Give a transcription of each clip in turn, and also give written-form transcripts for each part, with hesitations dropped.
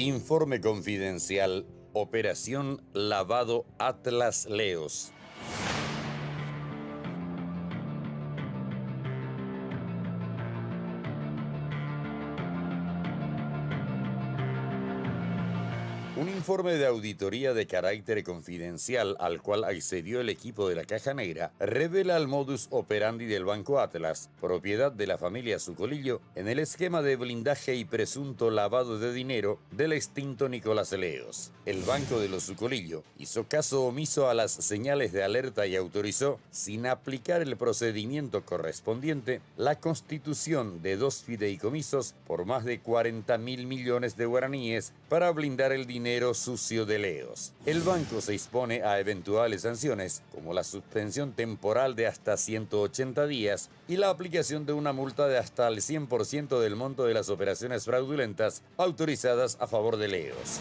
Informe confidencial, Operación Lavado Atlas Leos. Un informe de auditoría de carácter confidencial al cual accedió el equipo de la Caja Negra revela el modus operandi del Banco Atlas, propiedad de la familia Sucolillo, en el esquema de blindaje y presunto lavado de dinero del extinto Nicolás Leos. El Banco de los Sucolillo hizo caso omiso a las señales de alerta y autorizó, sin aplicar el procedimiento correspondiente, la constitución de 2 fideicomisos por más de 40.000 millones de guaraníes para blindar el dinero sucio de Leos. El banco se expone a eventuales sanciones, como la suspensión temporal de hasta 180 días y la aplicación de una multa de hasta el 100% del monto de las operaciones fraudulentas autorizadas a favor de Leos.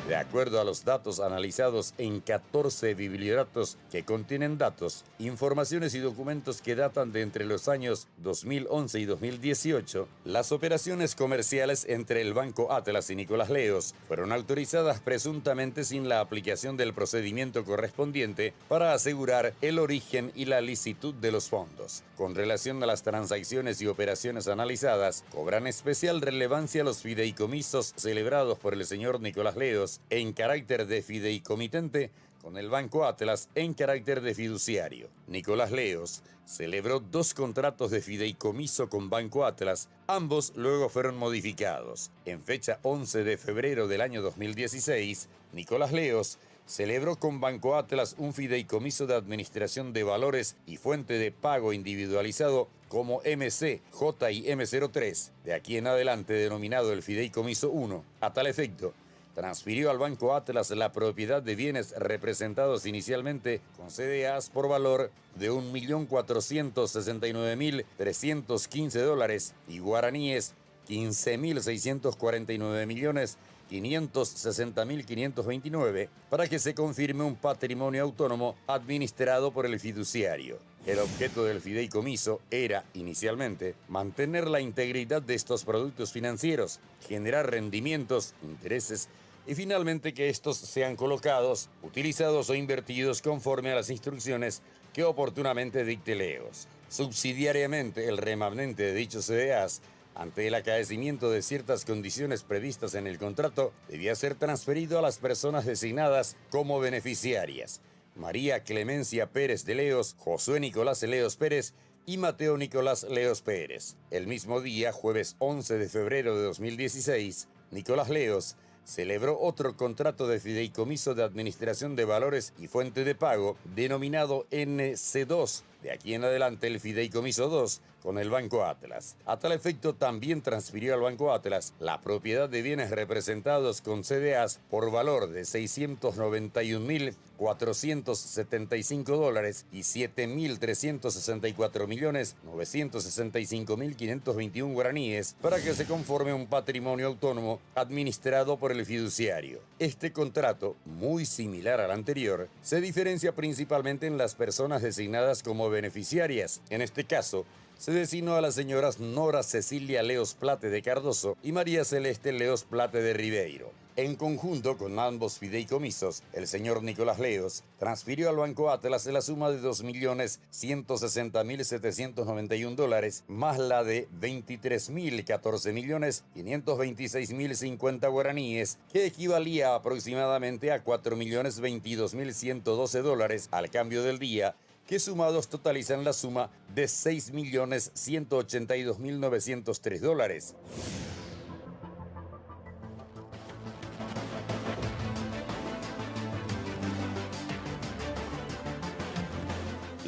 De acuerdo a los datos analizados en 14 bibliodatos que contienen datos, informaciones y documentos que datan de entre los años 2011 y 2018, las operaciones comerciales entre el Banco Atlas y Nicolás Leos fueron autorizadas presuntamente sin la aplicación del procedimiento correspondiente para asegurar el origen y la licitud de los fondos. Con relación a las transacciones y operaciones analizadas, cobran especial relevancia los fideicomisos celebrados por el señor Nicolás Leos en carácter de fideicomitente con el Banco Atlas en carácter de fiduciario. Nicolás Leos celebró 2 contratos de fideicomiso con Banco Atlas, ambos luego fueron modificados. En fecha 11 de febrero del año 2016, Nicolás Leos celebró con Banco Atlas un fideicomiso de administración de valores y fuente de pago individualizado como MC, J y M03, de aquí en adelante denominado el Fideicomiso 1. A tal efecto, transfirió al Banco Atlas la propiedad de bienes representados inicialmente con CDAs por valor de $1.469.315 y guaraníes 15.649.560.529 para que se confirme un patrimonio autónomo administrado por el fiduciario. El objeto del fideicomiso era, inicialmente, mantener la integridad de estos productos financieros, generar rendimientos, intereses y finalmente que estos sean colocados, utilizados o invertidos conforme a las instrucciones que oportunamente dicte Leos. Subsidiariamente, el remanente de dichos CDAs, ante el acaecimiento de ciertas condiciones previstas en el contrato, debía ser transferido a las personas designadas como beneficiarias: María Clemencia Pérez de Leos, Josué Nicolás Leos Pérez y Mateo Nicolás Leos Pérez. El mismo día, jueves 11 de febrero de 2016, Nicolás Leos celebró otro contrato de fideicomiso de administración de valores y fuente de pago denominado NC2, de aquí en adelante el Fideicomiso 2, con el Banco Atlas. A tal efecto, también transfirió al Banco Atlas la propiedad de bienes representados con CDAs por valor de $691.475 y $7.364.965.521 guaraníes para que se conforme un patrimonio autónomo administrado por el fiduciario. Este contrato, muy similar al anterior, se diferencia principalmente en las personas designadas como beneficiarias. En este caso, se designó a las señoras Nora Cecilia Leos Plate de Cardoso y María Celeste Leos Plate de Ribeiro. En conjunto con ambos fideicomisos, el señor Nicolás Leos transfirió al Banco Atlas la suma de $2.160.791 más la de $23.014.526.050 guaraníes, que equivalía aproximadamente a $4.022.112 al cambio del día, que sumados totalizan la suma de $6.182.903.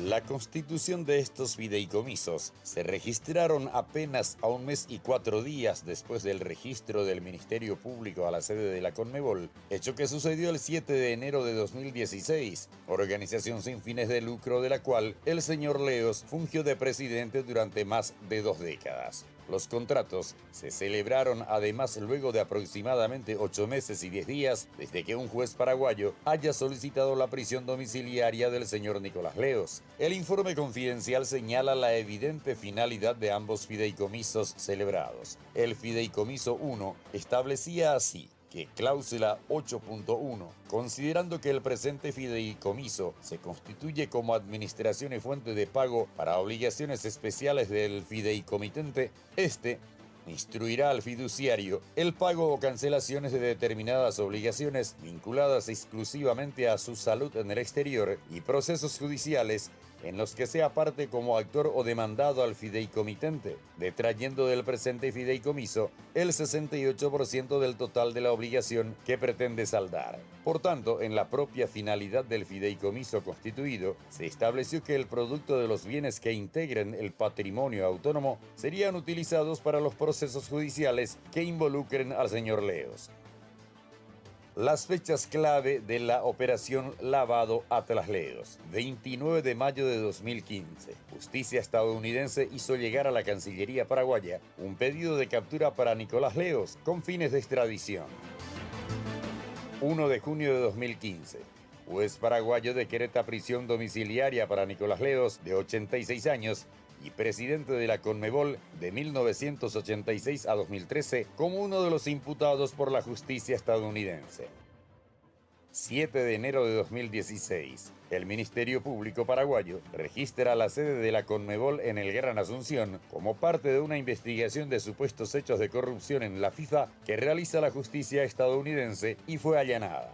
La constitución de estos fideicomisos se registraron apenas a 1 mes y 4 días después del registro del Ministerio Público a la sede de la Conmebol, hecho que sucedió el 7 de enero de 2016, organización sin fines de lucro de la cual el señor Leos fungió de presidente durante más de 2 décadas. Los contratos se celebraron además luego de aproximadamente 8 meses y 10 días desde que un juez paraguayo haya solicitado la prisión domiciliaria del señor Nicolás Leos. El informe confidencial señala la evidente finalidad de ambos fideicomisos celebrados. El fideicomiso 1 establecía así que cláusula 8.1, considerando que el presente fideicomiso se constituye como administración y fuente de pago para obligaciones especiales del fideicomitente, instruirá al fiduciario el pago o cancelaciones de determinadas obligaciones vinculadas exclusivamente a su salud en el exterior y procesos judiciales en los que sea parte como actor o demandado al fideicomitente, detrayendo del presente fideicomiso el 68% del total de la obligación que pretende saldar. Por tanto, en la propia finalidad del fideicomiso constituido, se estableció que el producto de los bienes que integren el patrimonio autónomo serían utilizados para los procesos judiciales que involucren al señor Leos. Las fechas clave de la operación Lavado Atlas Leos. 29 de mayo de 2015. Justicia estadounidense hizo llegar a la Cancillería paraguaya un pedido de captura para Nicolás Leos con fines de extradición. 1 de junio de 2015. Juez paraguayo decreta prisión domiciliaria para Nicolás Leos, de 86 años, y presidente de la Conmebol de 1986 a 2013 como uno de los imputados por la justicia estadounidense. 7 de enero de 2016. El Ministerio Público paraguayo registra la sede de la Conmebol en el Gran Asunción como parte de una investigación de supuestos hechos de corrupción en la FIFA que realiza la justicia estadounidense y fue allanada.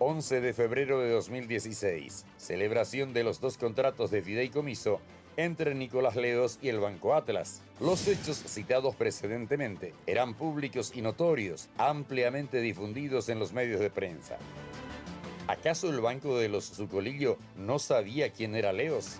11 de febrero de 2016. Celebración de los 2 contratos de fideicomiso entre Nicolás Leos y el Banco Atlas. Los hechos citados precedentemente eran públicos y notorios, ampliamente difundidos en los medios de prensa. ¿Acaso el Banco de los Sucolillo no sabía quién era Leos?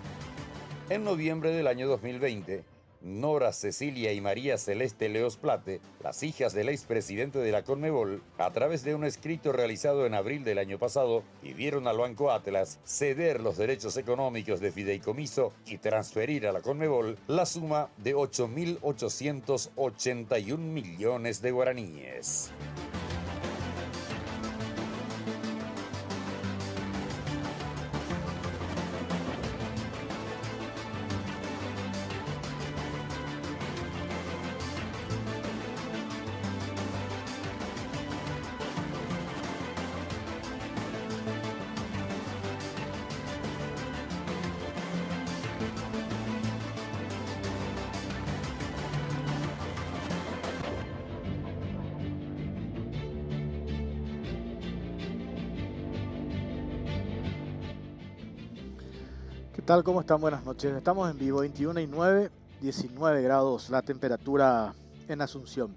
En noviembre del año 2020, Nora Cecilia y María Celeste Leos Plate, las hijas del expresidente de la Conmebol, a través de un escrito realizado en abril del año pasado, pidieron al Banco Atlas ceder los derechos económicos de fideicomiso y transferir a la Conmebol la suma de 8.881 millones de guaraníes. ¿Qué tal? ¿Cómo están? Buenas noches. Estamos en vivo, 21:09, 19 grados la temperatura en Asunción.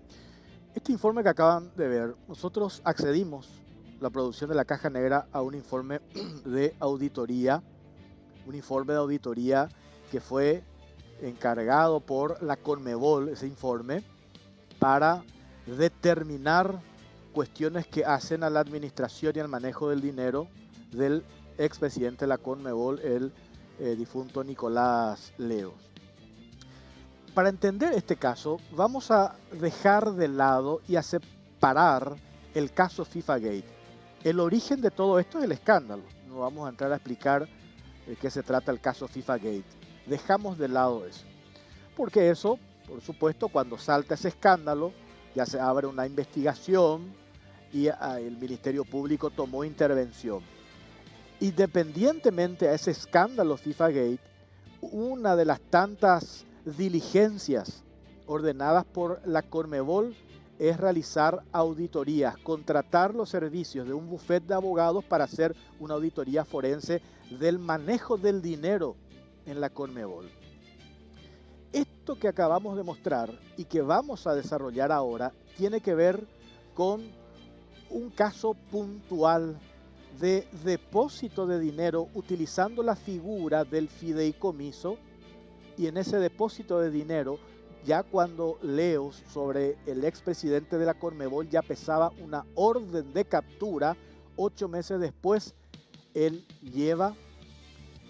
Este informe que acaban de ver, nosotros accedimos, la producción de la Caja Negra, a un informe de auditoría, que fue encargado por la Conmebol, ese informe, para determinar cuestiones que hacen a la administración y al manejo del dinero del expresidente de la Conmebol, el difunto Nicolás Leos. Para entender este caso, vamos a dejar de lado y a separar el caso FIFA Gate. El origen de todo esto es el escándalo. No vamos a entrar a explicar de qué se trata el caso FIFA Gate. Dejamos de lado eso. Porque eso, por supuesto, cuando salta ese escándalo, ya se abre una investigación y el Ministerio Público tomó intervención. Independientemente a ese escándalo FIFA Gate, una de las tantas diligencias ordenadas por la Conmebol es realizar auditorías, contratar los servicios de un bufete de abogados para hacer una auditoría forense del manejo del dinero en la Conmebol. Esto que acabamos de mostrar y que vamos a desarrollar ahora tiene que ver con un caso puntual de depósito de dinero utilizando la figura del fideicomiso, y en ese depósito de dinero, ya cuando Leos, sobre el expresidente de la Conmebol, ya pesaba una orden de captura, 8 meses después, él lleva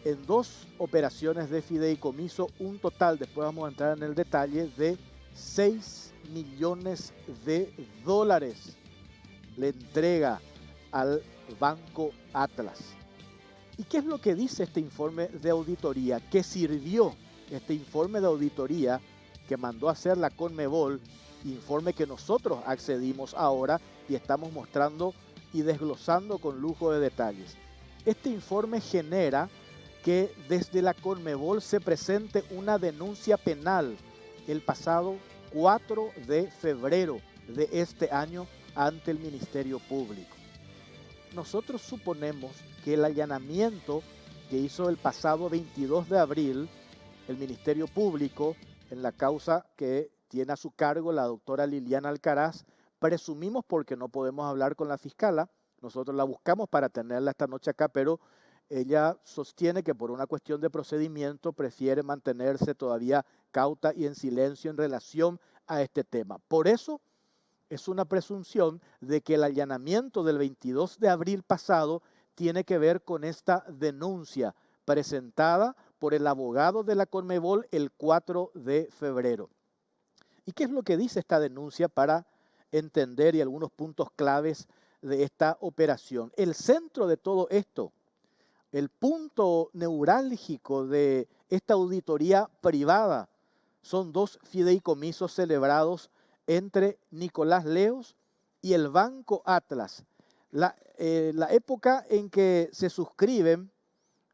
en 2 operaciones de fideicomiso, un total, después vamos a entrar en el detalle, de 6 millones de dólares le entrega al Banco Atlas. ¿Y qué es lo que dice este informe de auditoría? ¿Qué sirvió este informe de auditoría que mandó a hacer la Conmebol? Informe que nosotros accedimos ahora y estamos mostrando y desglosando con lujo de detalles. Este informe genera que desde la Conmebol se presente una denuncia penal el pasado 4 de febrero de este año ante el Ministerio Público. Nosotros suponemos que el allanamiento que hizo el pasado 22 de abril el Ministerio Público en la causa que tiene a su cargo la doctora Liliana Alcaraz, presumimos porque no podemos hablar con la fiscala, nosotros la buscamos para tenerla esta noche acá, pero ella sostiene que por una cuestión de procedimiento prefiere mantenerse todavía cauta y en silencio en relación a este tema. Por eso es una presunción de que el allanamiento del 22 de abril pasado tiene que ver con esta denuncia presentada por el abogado de la Conmebol el 4 de febrero. ¿Y qué es lo que dice esta denuncia para entender y algunos puntos claves de esta operación? El centro de todo esto, el punto neurálgico de esta auditoría privada, son 2 fideicomisos celebrados entre Nicolás Leos y el Banco Atlas. La época en que se suscriben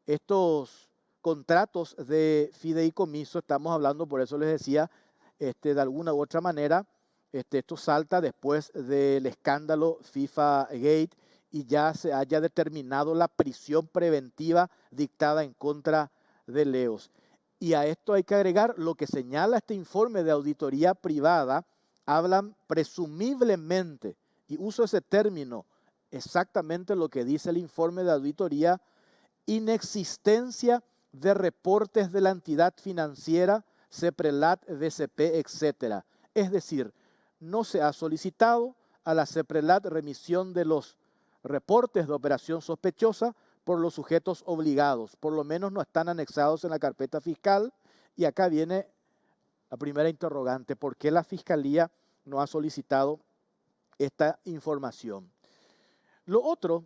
estos contratos de fideicomiso, estamos hablando, por eso les decía, de alguna u otra manera, esto salta después del escándalo FIFA Gate y ya se haya determinado la prisión preventiva dictada en contra de Leos. Y a esto hay que agregar lo que señala este informe de auditoría privada, hablan presumiblemente, y uso ese término, exactamente lo que dice el informe de auditoría, inexistencia de reportes de la entidad financiera, CEPRELAT, BCP, etc. Es decir, no se ha solicitado a la CEPRELAT remisión de los reportes de operación sospechosa por los sujetos obligados, por lo menos no están anexados en la carpeta fiscal. Y acá viene la primera interrogante: ¿por qué la Fiscalía no ha solicitado esta información? Lo otro,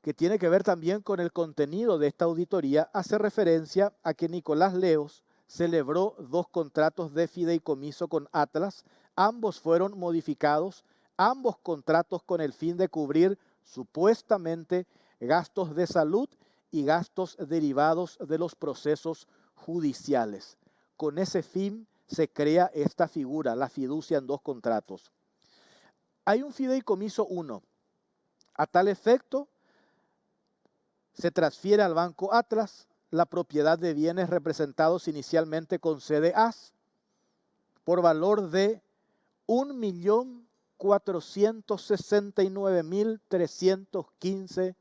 que tiene que ver también con el contenido de esta auditoría, hace referencia a que Nicolás Leos celebró 2 contratos de fideicomiso con Atlas. Ambos fueron modificados, ambos contratos con el fin de cubrir supuestamente gastos de salud y gastos derivados de los procesos judiciales. Con ese fin se crea esta figura, la fiducia en 2 contratos. Hay un fideicomiso 1. A tal efecto, se transfiere al Banco Atlas la propiedad de bienes representados inicialmente con CDAs por valor de $1.469.315.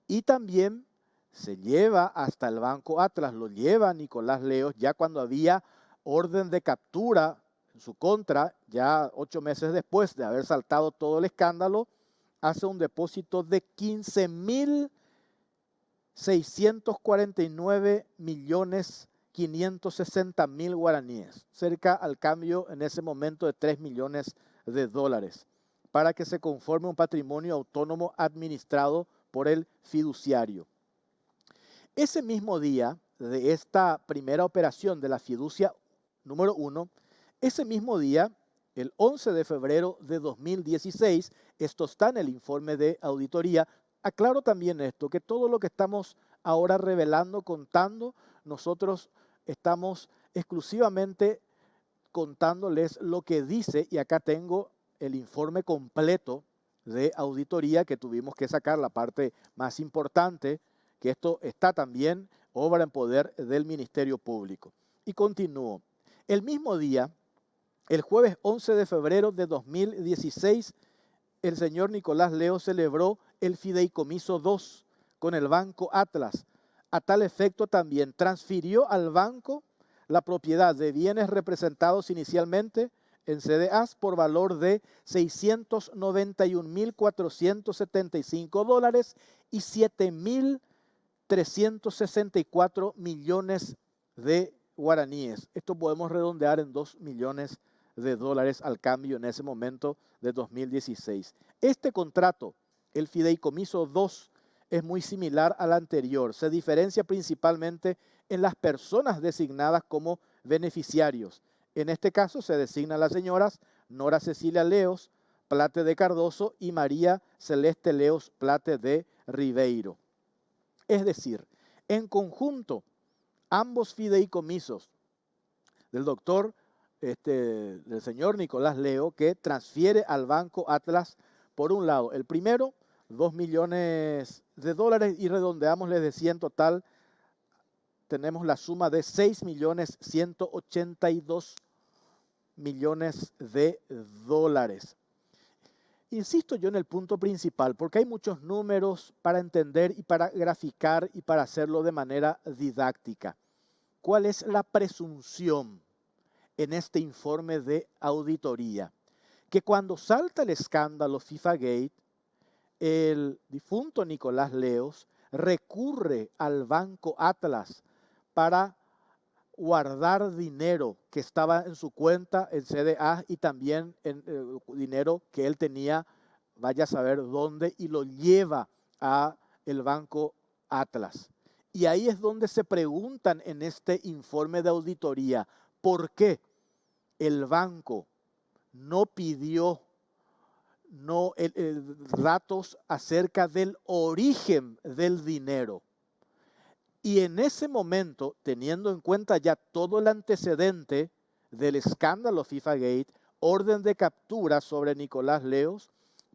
Y también se lleva hasta el Banco Atlas, lo lleva Nicolás Leos, ya cuando había orden de captura en su contra, ya 8 meses después de haber saltado todo el escándalo, hace un depósito de 15.649.560.000 guaraníes, cerca al cambio en ese momento de 3 millones de dólares, para que se conforme un patrimonio autónomo administrado por el fiduciario. Ese mismo día de esta primera operación de la fiducia número 1, ese mismo día, el 11 de febrero de 2016, esto está en el informe de auditoría. Aclaro también esto, que todo lo que estamos ahora revelando, contando, nosotros estamos exclusivamente contándoles lo que dice, y acá tengo el informe completo de auditoría que tuvimos que sacar, la parte más importante, que esto está también obra en poder del Ministerio Público. Y continúo. El mismo día, el jueves 11 de febrero de 2016, el señor Nicolás Leos celebró el fideicomiso 2 con el Banco Atlas. A tal efecto también transfirió al banco la propiedad de bienes representados inicialmente en CDAs por valor de $691.475 y 7.364 millones de guaraníes. Esto podemos redondear en 2 millones de dólares al cambio en ese momento de 2016. Este contrato, el Fideicomiso 2, es muy similar al anterior. Se diferencia principalmente en las personas designadas como beneficiarios. En este caso se designan las señoras Nora Cecilia Leos Plate de Cardoso y María Celeste Leos Plate de Ribeiro. Es decir, en conjunto, ambos fideicomisos del señor Nicolás Leo, que transfiere al Banco Atlas, por un lado, el primero, 2 millones de dólares, y redondeamos, les decía, en total tenemos la suma de 6.182 millones de dólares. Insisto yo en el punto principal, porque hay muchos números para entender y para graficar y para hacerlo de manera didáctica. ¿Cuál es la presunción en este informe de auditoría? Que cuando salta el escándalo FIFAgate, el difunto Nicolás Leos recurre al Banco Atlas para guardar dinero que estaba en su cuenta en CDA y también en dinero que él tenía, vaya a saber dónde, y lo lleva a el Banco Atlas. Y ahí es donde se preguntan en este informe de auditoría, ¿por qué el banco no pidió datos acerca del origen del dinero? Y en ese momento, teniendo en cuenta ya todo el antecedente del escándalo FIFAgate, orden de captura sobre Nicolás Leos,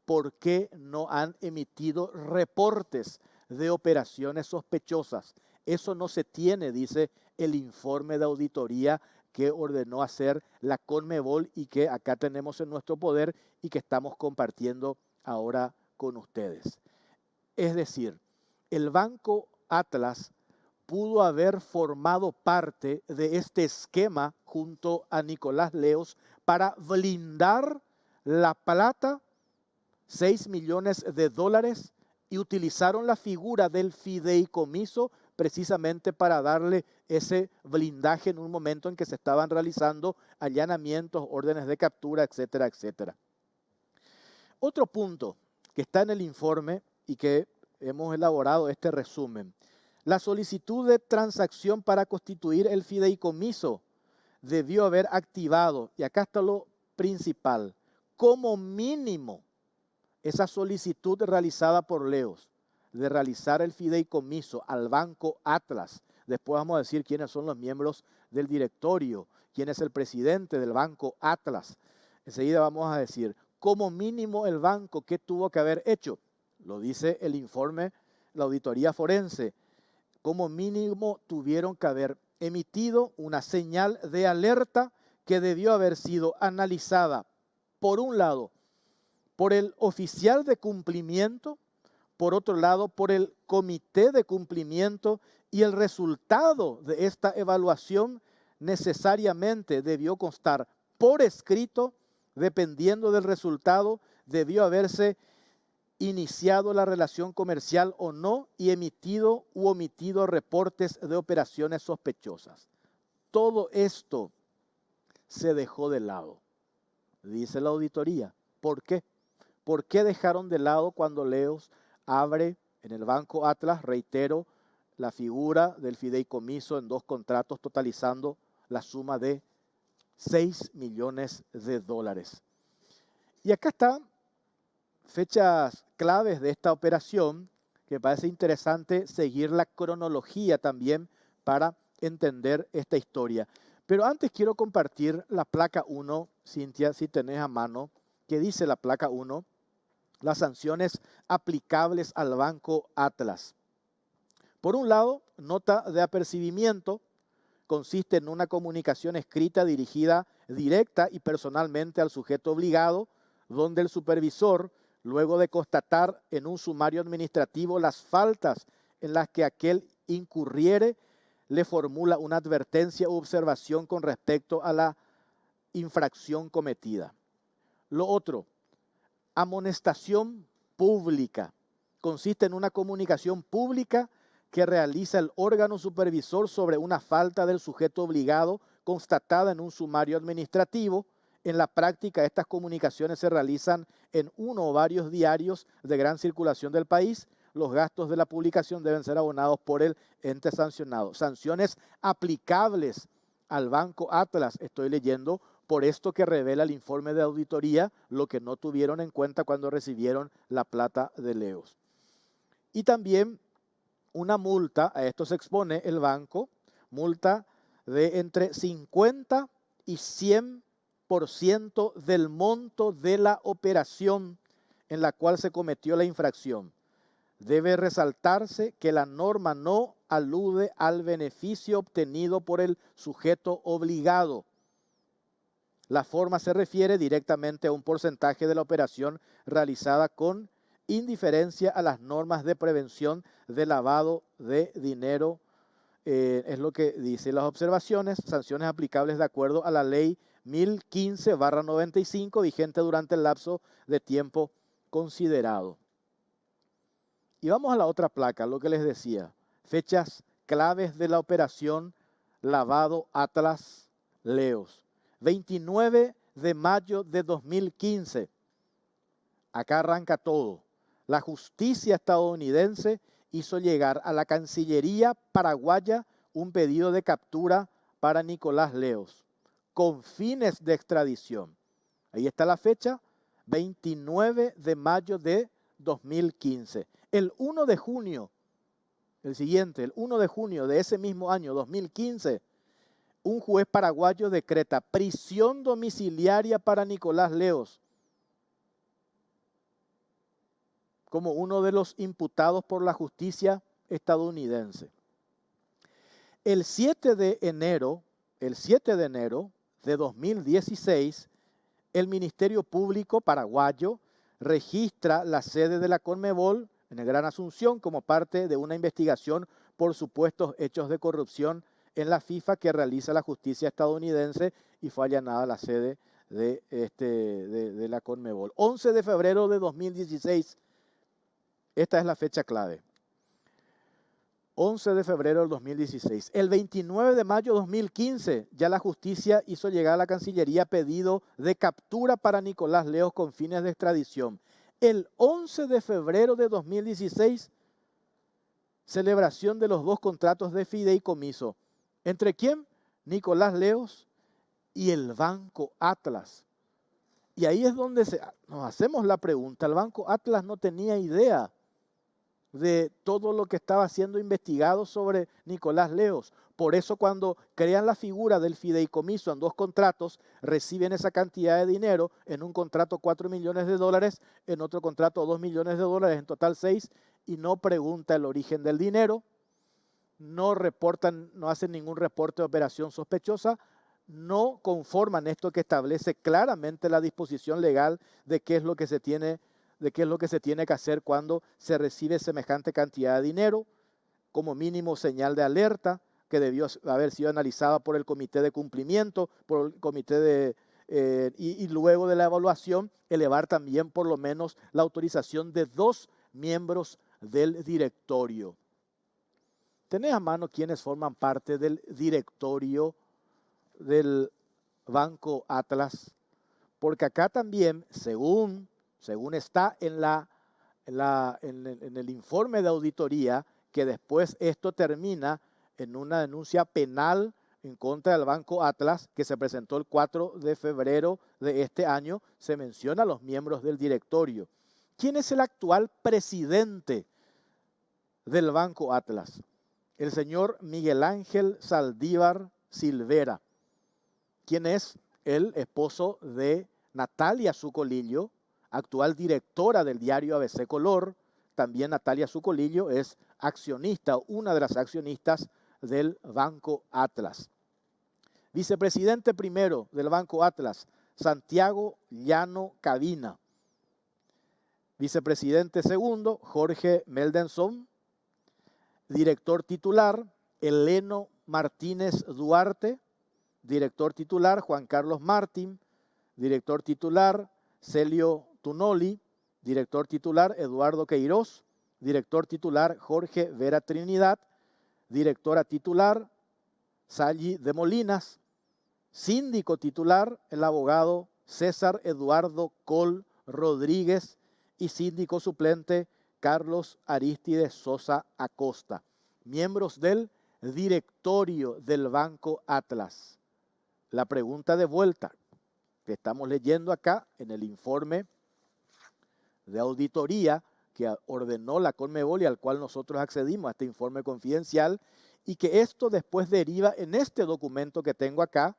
¿por qué no han emitido reportes de operaciones sospechosas? Eso no se tiene, dice el informe de auditoría que ordenó hacer la Conmebol y que acá tenemos en nuestro poder y que estamos compartiendo ahora con ustedes. Es decir, el Banco Atlas pudo haber formado parte de este esquema junto a Nicolás Leos para blindar la plata, 6 millones de dólares, y utilizaron la figura del fideicomiso precisamente para darle ese blindaje en un momento en que se estaban realizando allanamientos, órdenes de captura, etcétera, etcétera. Otro punto que está en el informe y que hemos elaborado este resumen: la solicitud de transacción para constituir el fideicomiso debió haber activado, y acá está lo principal, como mínimo esa solicitud realizada por Leos de realizar el fideicomiso al Banco Atlas. Después vamos a decir quiénes son los miembros del directorio, quién es el presidente del Banco Atlas. Enseguida vamos a decir, como mínimo el banco, ¿qué tuvo que haber hecho? Lo dice el informe, la auditoría forense. Como mínimo tuvieron que haber emitido una señal de alerta que debió haber sido analizada, por un lado, por el oficial de cumplimiento, por otro lado, por el comité de cumplimiento, y el resultado de esta evaluación necesariamente debió constar por escrito. Dependiendo del resultado, debió haberse iniciado la relación comercial o no y emitido u omitido reportes de operaciones sospechosas. Todo esto se dejó de lado, dice la auditoría. ¿Por qué? ¿Por qué dejaron de lado cuando Leos abre en el Banco Atlas, reitero, la figura del fideicomiso en 2 contratos totalizando la suma de 6 millones de dólares? Y acá están fechas claves de esta operación, que parece interesante seguir la cronología también para entender esta historia. Pero antes quiero compartir la placa 1, Cintia, si tenés a mano, que dice la placa 1, las sanciones aplicables al Banco Atlas. Por un lado, nota de apercibimiento, consiste en una comunicación escrita dirigida directa y personalmente al sujeto obligado, donde el supervisor, luego de constatar en un sumario administrativo las faltas en las que aquel incurriere, le formula una advertencia u observación con respecto a la infracción cometida. Lo otro, amonestación pública, consiste en una comunicación pública que realiza el órgano supervisor sobre una falta del sujeto obligado constatada en un sumario administrativo. En la práctica, estas comunicaciones se realizan en uno o varios diarios de gran circulación del país. Los gastos de la publicación deben ser abonados por el ente sancionado. Sanciones aplicables al Banco Atlas, estoy leyendo, por esto que revela el informe de auditoría, lo que no tuvieron en cuenta cuando recibieron la plata de Leos. Y también una multa, a esto se expone el banco, multa de entre 50 y 100% del monto de la operación en la cual se cometió la infracción. Debe resaltarse que la norma no alude al beneficio obtenido por el sujeto obligado. La forma se refiere directamente a un porcentaje de la operación realizada con indiferencia a las normas de prevención de lavado de dinero. Es lo que dicen las observaciones, sanciones aplicables de acuerdo a la ley 1015/95, vigente durante el lapso de tiempo considerado. Y vamos a la otra placa, lo que les decía, fechas claves de la operación lavado Atlas Leos. 29 de mayo de 2015, acá arranca todo. La justicia estadounidense hizo llegar a la Cancillería paraguaya un pedido de captura para Nicolás Leos, con fines de extradición. Ahí está la fecha, 29 de mayo de 2015. El 1 de junio, el siguiente, el 1 de junio de ese mismo año, 2015, un juez paraguayo decreta prisión domiciliaria para Nicolás Leos como uno de los imputados por la justicia estadounidense. El 7 de enero de 2016, el Ministerio Público paraguayo registra la sede de la Conmebol en el Gran Asunción como parte de una investigación por supuestos hechos de corrupción en la FIFA que realiza la justicia estadounidense, y fue allanada la sede de la Conmebol. 11 de febrero de 2016, esta es la fecha clave. 11 de febrero del 2016. El 29 de mayo de 2015, ya la justicia hizo llegar a la Cancillería pedido de captura para Nicolás Leos con fines de extradición. El 11 de febrero de 2016, celebración de los dos contratos de fideicomiso. ¿Entre quién? Nicolás Leos y el Banco Atlas. Y ahí es donde nos hacemos la pregunta. El Banco Atlas no tenía idea de todo lo que estaba siendo investigado sobre Nicolás Leos. Por eso cuando crean la figura del fideicomiso en dos contratos, reciben esa cantidad de dinero, en un contrato $4 millones, en otro contrato $2 millones, en total 6, y no pregunta el origen del dinero, no reportan, no hacen ningún reporte de operación sospechosa, no conforman esto que establece claramente la disposición legal de qué es lo que se tiene que hacer cuando se recibe semejante cantidad de dinero, como mínimo señal de alerta que debió haber sido analizada por el comité de cumplimiento, por el comité y luego de la evaluación elevar también por lo menos la autorización de 2 miembros del directorio. ¿Tenés a mano quienes forman parte del directorio del Banco Atlas? Porque acá también, según está en el informe de auditoría, que después esto termina en una denuncia penal en contra del Banco Atlas, que se presentó el 4 de febrero de este año, se menciona a los miembros del directorio. ¿Quién es el actual presidente del Banco Atlas? El señor Miguel Ángel Saldívar Silvera, quien es el esposo de Natalia Sucolillo, actual directora del diario ABC Color. También Natalia Sucolillo es accionista, una de las accionistas del Banco Atlas. Vicepresidente primero del Banco Atlas, Santiago Llano Cabina. Vicepresidente segundo, Jorge Meldenson. Director titular, Eleno Martínez Duarte. Director titular, Juan Carlos Martín. Director titular, Celio Tunoli. Director titular, Eduardo Queiroz. director titular Jorge Vera Trinidad, directora titular Salli de Molinas, síndico titular el abogado César Eduardo Col Rodríguez y síndico suplente Carlos Aristides Sosa Acosta, miembros del directorio del Banco Atlas. La pregunta de vuelta que estamos leyendo acá en el informe de auditoría que ordenó la Conmebol y al cual nosotros accedimos a este informe confidencial, y que esto después deriva en este documento que tengo acá,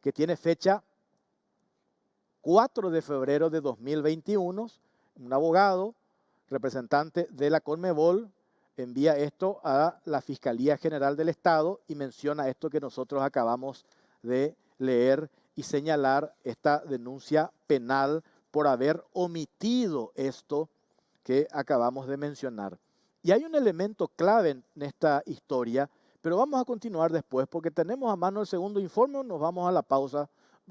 que tiene fecha 4 de febrero de 2021, un abogado, representante de la Conmebol, envía esto a la Fiscalía General del Estado y menciona esto que nosotros acabamos de leer y señalar, esta denuncia penal por haber omitido esto que acabamos de mencionar. Y hay un elemento clave en esta historia, pero vamos a continuar después porque tenemos a mano el segundo informe. Nos vamos a la pausa.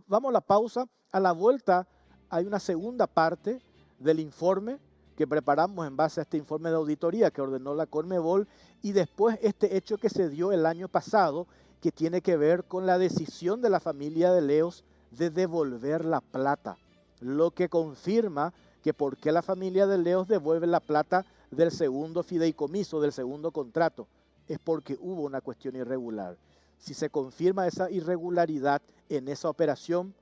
Vamos a la pausa. A la vuelta hay una segunda parte del informe que preparamos en base a este informe de auditoría que ordenó la Conmebol, y después este hecho que se dio el año pasado que tiene que ver con la decisión de la familia de Leos de devolver la plata, lo que confirma que por qué la familia de Leos devuelve la plata del segundo fideicomiso, del segundo contrato, es porque hubo una cuestión irregular. Si se confirma esa irregularidad en esa operación,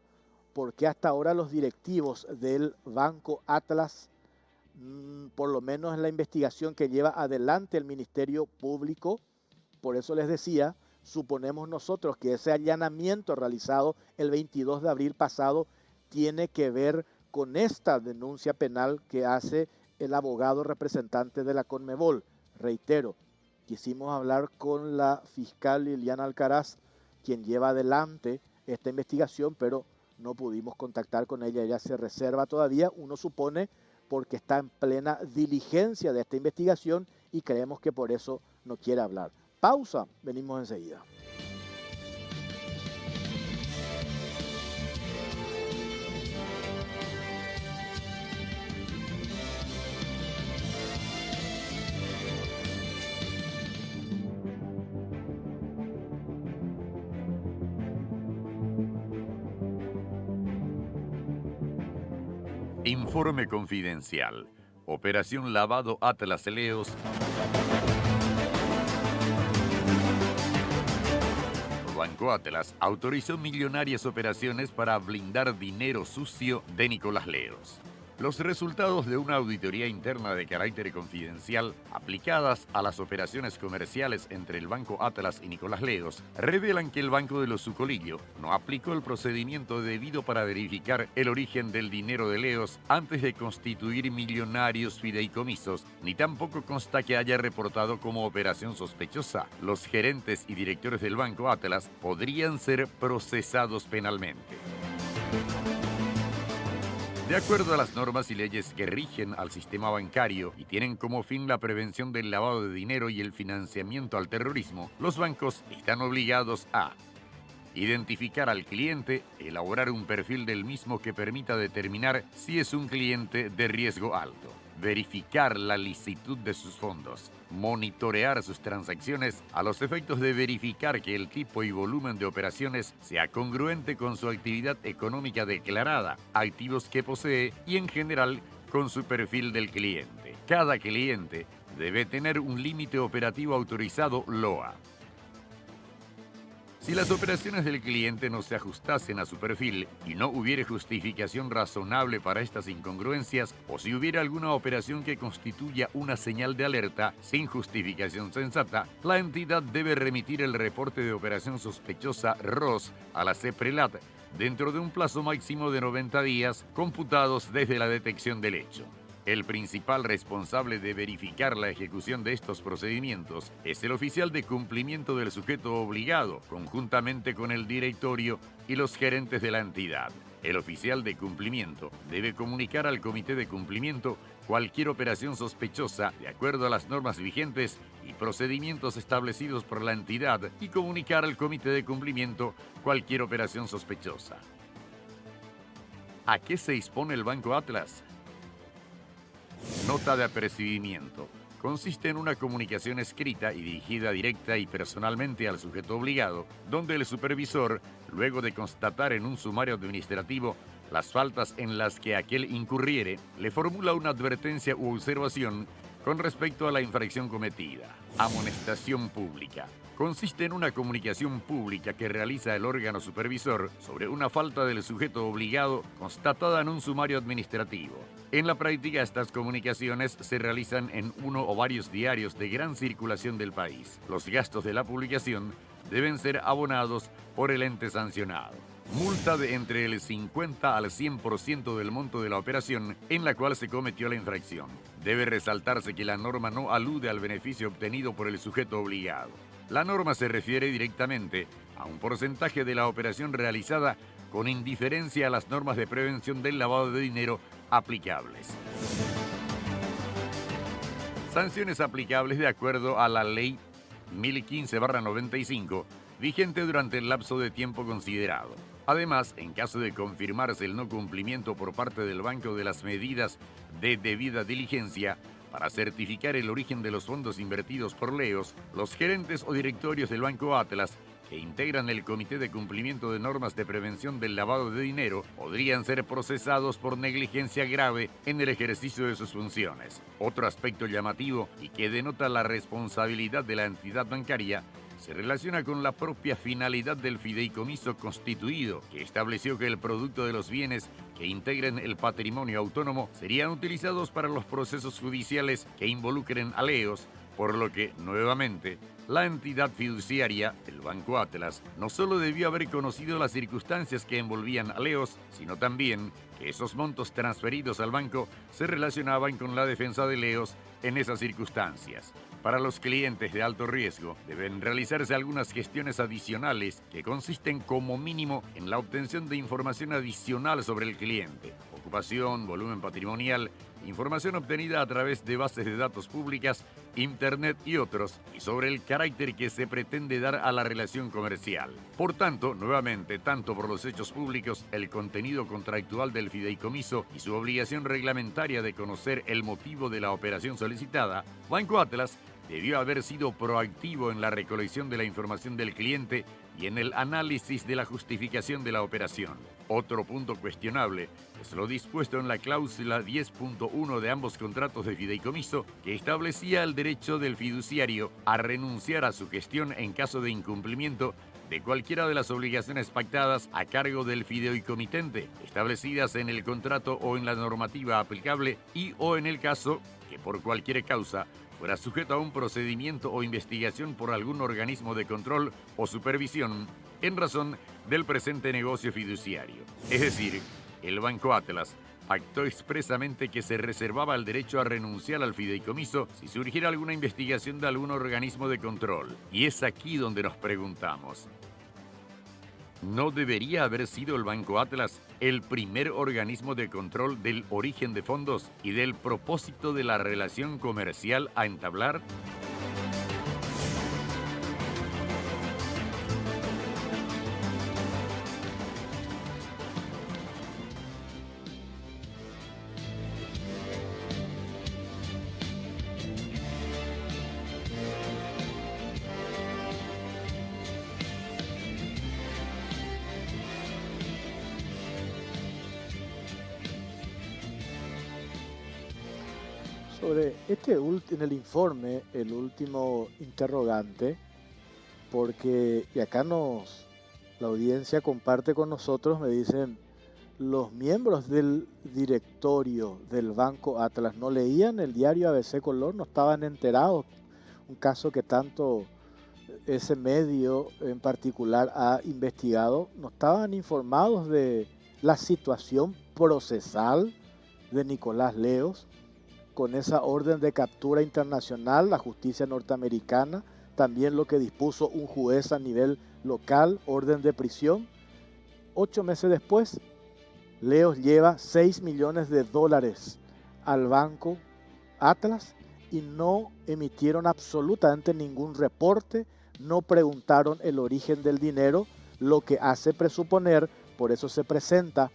¿por qué hasta ahora los directivos del Banco Atlas, por lo menos en la investigación que lleva adelante el Ministerio Público, por eso les decía, suponemos nosotros que ese allanamiento realizado el 22 de abril pasado tiene que ver con esta denuncia penal que hace el abogado representante de la Conmebol? Reitero, quisimos hablar con la fiscal Liliana Alcaraz, quien lleva adelante esta investigación, pero no pudimos contactar con ella. Ella se reserva todavía, uno supone, porque está en plena diligencia de esta investigación y creemos que por eso no quiere hablar. Pausa, venimos enseguida. Informe confidencial. Operación Lavado Atlas Leos. Banco Atlas autorizó millonarias operaciones para blindar dinero sucio de Nicolás Leos. Los resultados de una auditoría interna de carácter confidencial aplicadas a las operaciones comerciales entre el Banco Atlas y Nicolás Leos revelan que el Banco de los Sucolillo no aplicó el procedimiento debido para verificar el origen del dinero de Leos antes de constituir millonarios fideicomisos, ni tampoco consta que haya reportado como operación sospechosa. Los gerentes y directores del Banco Atlas podrían ser procesados penalmente. De acuerdo a las normas y leyes que rigen al sistema bancario y tienen como fin la prevención del lavado de dinero y el financiamiento al terrorismo, los bancos están obligados a identificar al cliente, elaborar un perfil del mismo que permita determinar si es un cliente de riesgo alto, verificar la licitud de sus fondos, monitorear sus transacciones a los efectos de verificar que el tipo y volumen de operaciones sea congruente con su actividad económica declarada, activos que posee y en general con su perfil del cliente. Cada cliente debe tener un límite operativo autorizado LOA. Si las operaciones del cliente no se ajustasen a su perfil y no hubiere justificación razonable para estas incongruencias, o si hubiera alguna operación que constituya una señal de alerta sin justificación sensata, la entidad debe remitir el reporte de operación sospechosa ROS a la CEPRELAT dentro de un plazo máximo de 90 días computados desde la detección del hecho. El principal responsable de verificar la ejecución de estos procedimientos es el oficial de cumplimiento del sujeto obligado, conjuntamente con el directorio y los gerentes de la entidad. El oficial de cumplimiento debe comunicar al comité de cumplimiento cualquier operación sospechosa de acuerdo a las normas vigentes y procedimientos establecidos por la entidad y comunicar al comité de cumplimiento cualquier operación sospechosa. ¿A qué se dispone el Banco Atlas? Nota de apercibimiento. consiste en una comunicación escrita y dirigida directa y personalmente al sujeto obligado, donde el supervisor, luego de constatar en un sumario administrativo las faltas en las que aquel incurriere, le formula una advertencia u observación con respecto a la infracción cometida. Amonestación pública. Consiste en una comunicación pública que realiza el órgano supervisor sobre una falta del sujeto obligado constatada en un sumario administrativo. En la práctica, estas comunicaciones se realizan en uno o varios diarios de gran circulación del país. Los gastos de la publicación deben ser abonados por el ente sancionado. Multa de entre el 50 al 100% del monto de la operación en la cual se cometió la infracción. Debe resaltarse que la norma no alude al beneficio obtenido por el sujeto obligado. La norma se refiere directamente a un porcentaje de la operación realizada con indiferencia a las normas de prevención del lavado de dinero aplicables. Sanciones aplicables de acuerdo a la Ley 1015/95, vigente durante el lapso de tiempo considerado. Además, en caso de confirmarse el no cumplimiento por parte del banco de las medidas de debida diligencia para certificar el origen de los fondos invertidos por Leos, los gerentes o directorios del Banco Atlas que integran el Comité de Cumplimiento de Normas de Prevención del Lavado de Dinero podrían ser procesados por negligencia grave en el ejercicio de sus funciones. Otro aspecto llamativo y que denota la responsabilidad de la entidad bancaria se relaciona con la propia finalidad del fideicomiso constituido, que estableció que el producto de los bienes que integren el patrimonio autónomo serían utilizados para los procesos judiciales que involucren a Leos, por lo que, nuevamente, la entidad fiduciaria, el Banco Atlas, no solo debió haber conocido las circunstancias que envolvían a Leos, sino también que esos montos transferidos al banco se relacionaban con la defensa de Leos en esas circunstancias. Para los clientes de alto riesgo, deben realizarse algunas gestiones adicionales que consisten como mínimo en la obtención de información adicional sobre el cliente, ocupación, volumen patrimonial, información obtenida a través de bases de datos públicas, internet y otros, y sobre el carácter que se pretende dar a la relación comercial. Por tanto, nuevamente, tanto por los hechos públicos, el contenido contractual del fideicomiso y su obligación reglamentaria de conocer el motivo de la operación solicitada, Banco Atlas debió haber sido proactivo en la recolección de la información del cliente y en el análisis de la justificación de la operación. Otro punto cuestionable es lo dispuesto en la cláusula 10.1 de ambos contratos de fideicomiso, que establecía el derecho del fiduciario a renunciar a su gestión en caso de incumplimiento de cualquiera de las obligaciones pactadas a cargo del fideicomitente, establecidas en el contrato o en la normativa aplicable y o en el caso que por cualquier causa fuera sujeto a un procedimiento o investigación por algún organismo de control o supervisión en razón del presente negocio fiduciario. Es decir, el Banco Atlas pactó expresamente que se reservaba el derecho a renunciar al fideicomiso si surgiera alguna investigación de algún organismo de control. Y es aquí donde nos preguntamos, ¿no debería haber sido el Banco Atlas el primer organismo de control del origen de fondos y del propósito de la relación comercial a entablar? Sobre en el informe, el último interrogante, porque y acá la audiencia comparte con nosotros, me dicen, los miembros del directorio del Banco Atlas no leían el diario ABC Color, no estaban enterados, un caso que tanto ese medio en particular ha investigado, no estaban informados de la situación procesal de Nicolás Leos, con esa orden de captura internacional, la justicia norteamericana, también lo que dispuso un juez a nivel local, orden de prisión. 8 meses después, Leos lleva $6 millones al Banco Atlas y no emitieron absolutamente ningún reporte, no preguntaron el origen del dinero, lo que hace presuponer, por eso se presenta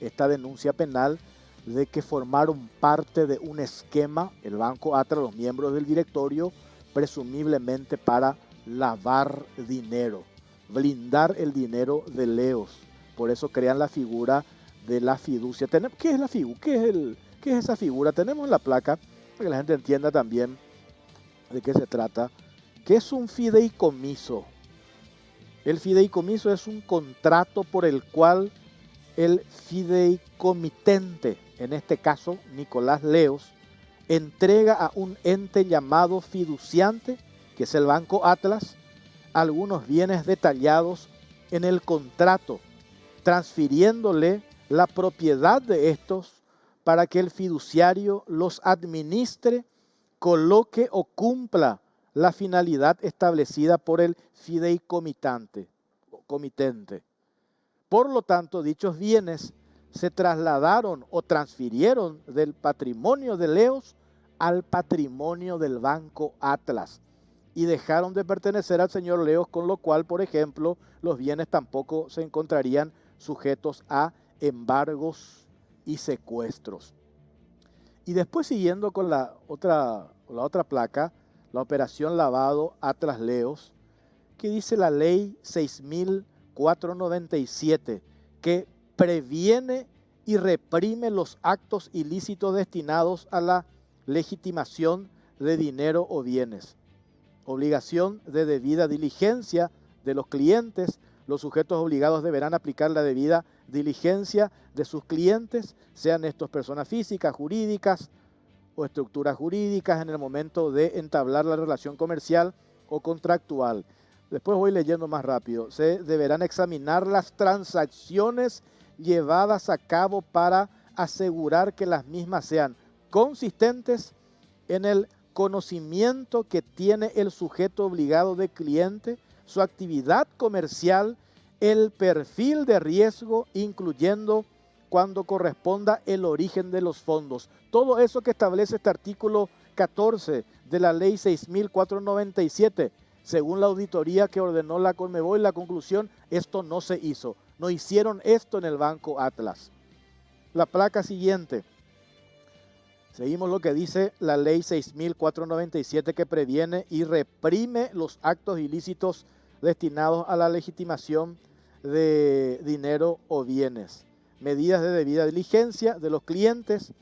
esta denuncia penal, de que formaron parte de un esquema, el Banco Atlas, los miembros del directorio, presumiblemente para lavar dinero, blindar el dinero de Leos. Por eso crean la figura de la fiducia. ¿Qué es la figura? ¿Qué es esa figura? Tenemos la placa para que la gente entienda también de qué se trata. ¿Qué es un fideicomiso? El fideicomiso es un contrato por el cual el fideicomitente, en este caso Nicolás Leos, entrega a un ente llamado fiduciante, que es el Banco Atlas, algunos bienes detallados en el contrato, transfiriéndole la propiedad de estos para que el fiduciario los administre, coloque o cumpla la finalidad establecida por el fideicomitante o comitente. Por lo tanto, dichos bienes se trasladaron o transfirieron del patrimonio de Leos al patrimonio del Banco Atlas y dejaron de pertenecer al señor Leos, con lo cual, por ejemplo, los bienes tampoco se encontrarían sujetos a embargos y secuestros. Y después, siguiendo con la otra placa, la operación lavado Atlas Leos, que dice la ley 6.497, que previene y reprime los actos ilícitos destinados a la legitimación de dinero o bienes. Obligación de debida diligencia de los clientes. Los sujetos obligados deberán aplicar la debida diligencia de sus clientes, sean estos personas físicas, jurídicas o estructuras jurídicas, en el momento de entablar la relación comercial o contractual. Después voy leyendo más rápido. Se deberán examinar las transacciones llevadas a cabo para asegurar que las mismas sean consistentes en el conocimiento que tiene el sujeto obligado de cliente, su actividad comercial, el perfil de riesgo, incluyendo cuando corresponda el origen de los fondos. Todo eso que establece este artículo 14 de la ley 6.497, según la auditoría que ordenó la Conmebol, la conclusión, esto no se hizo. No hicieron esto en el Banco Atlas. La placa siguiente. Seguimos lo que dice la ley 6.497, que previene y reprime los actos ilícitos destinados a la legitimación de dinero o bienes. Medidas de debida diligencia de los clientes,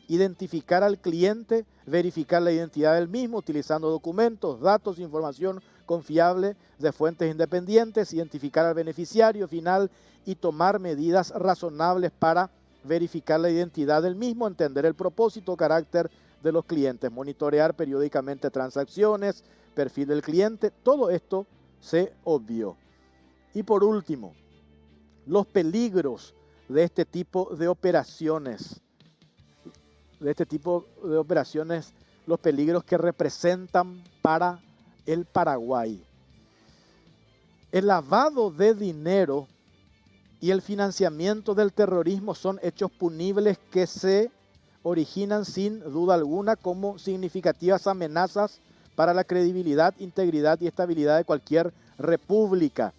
identificar al cliente, verificar la identidad del mismo utilizando documentos, datos, información confiable de fuentes independientes, identificar al beneficiario final y tomar medidas razonables para verificar la identidad del mismo, entender el propósito o carácter de los clientes, monitorear periódicamente transacciones, perfil del cliente. Todo esto se obvió. Y por último, los peligros de este tipo de operaciones. Los peligros que representan para el Paraguay. El lavado de dinero y el financiamiento del terrorismo son hechos punibles que se originan sin duda alguna como significativas amenazas para la credibilidad, integridad y estabilidad de cualquier república.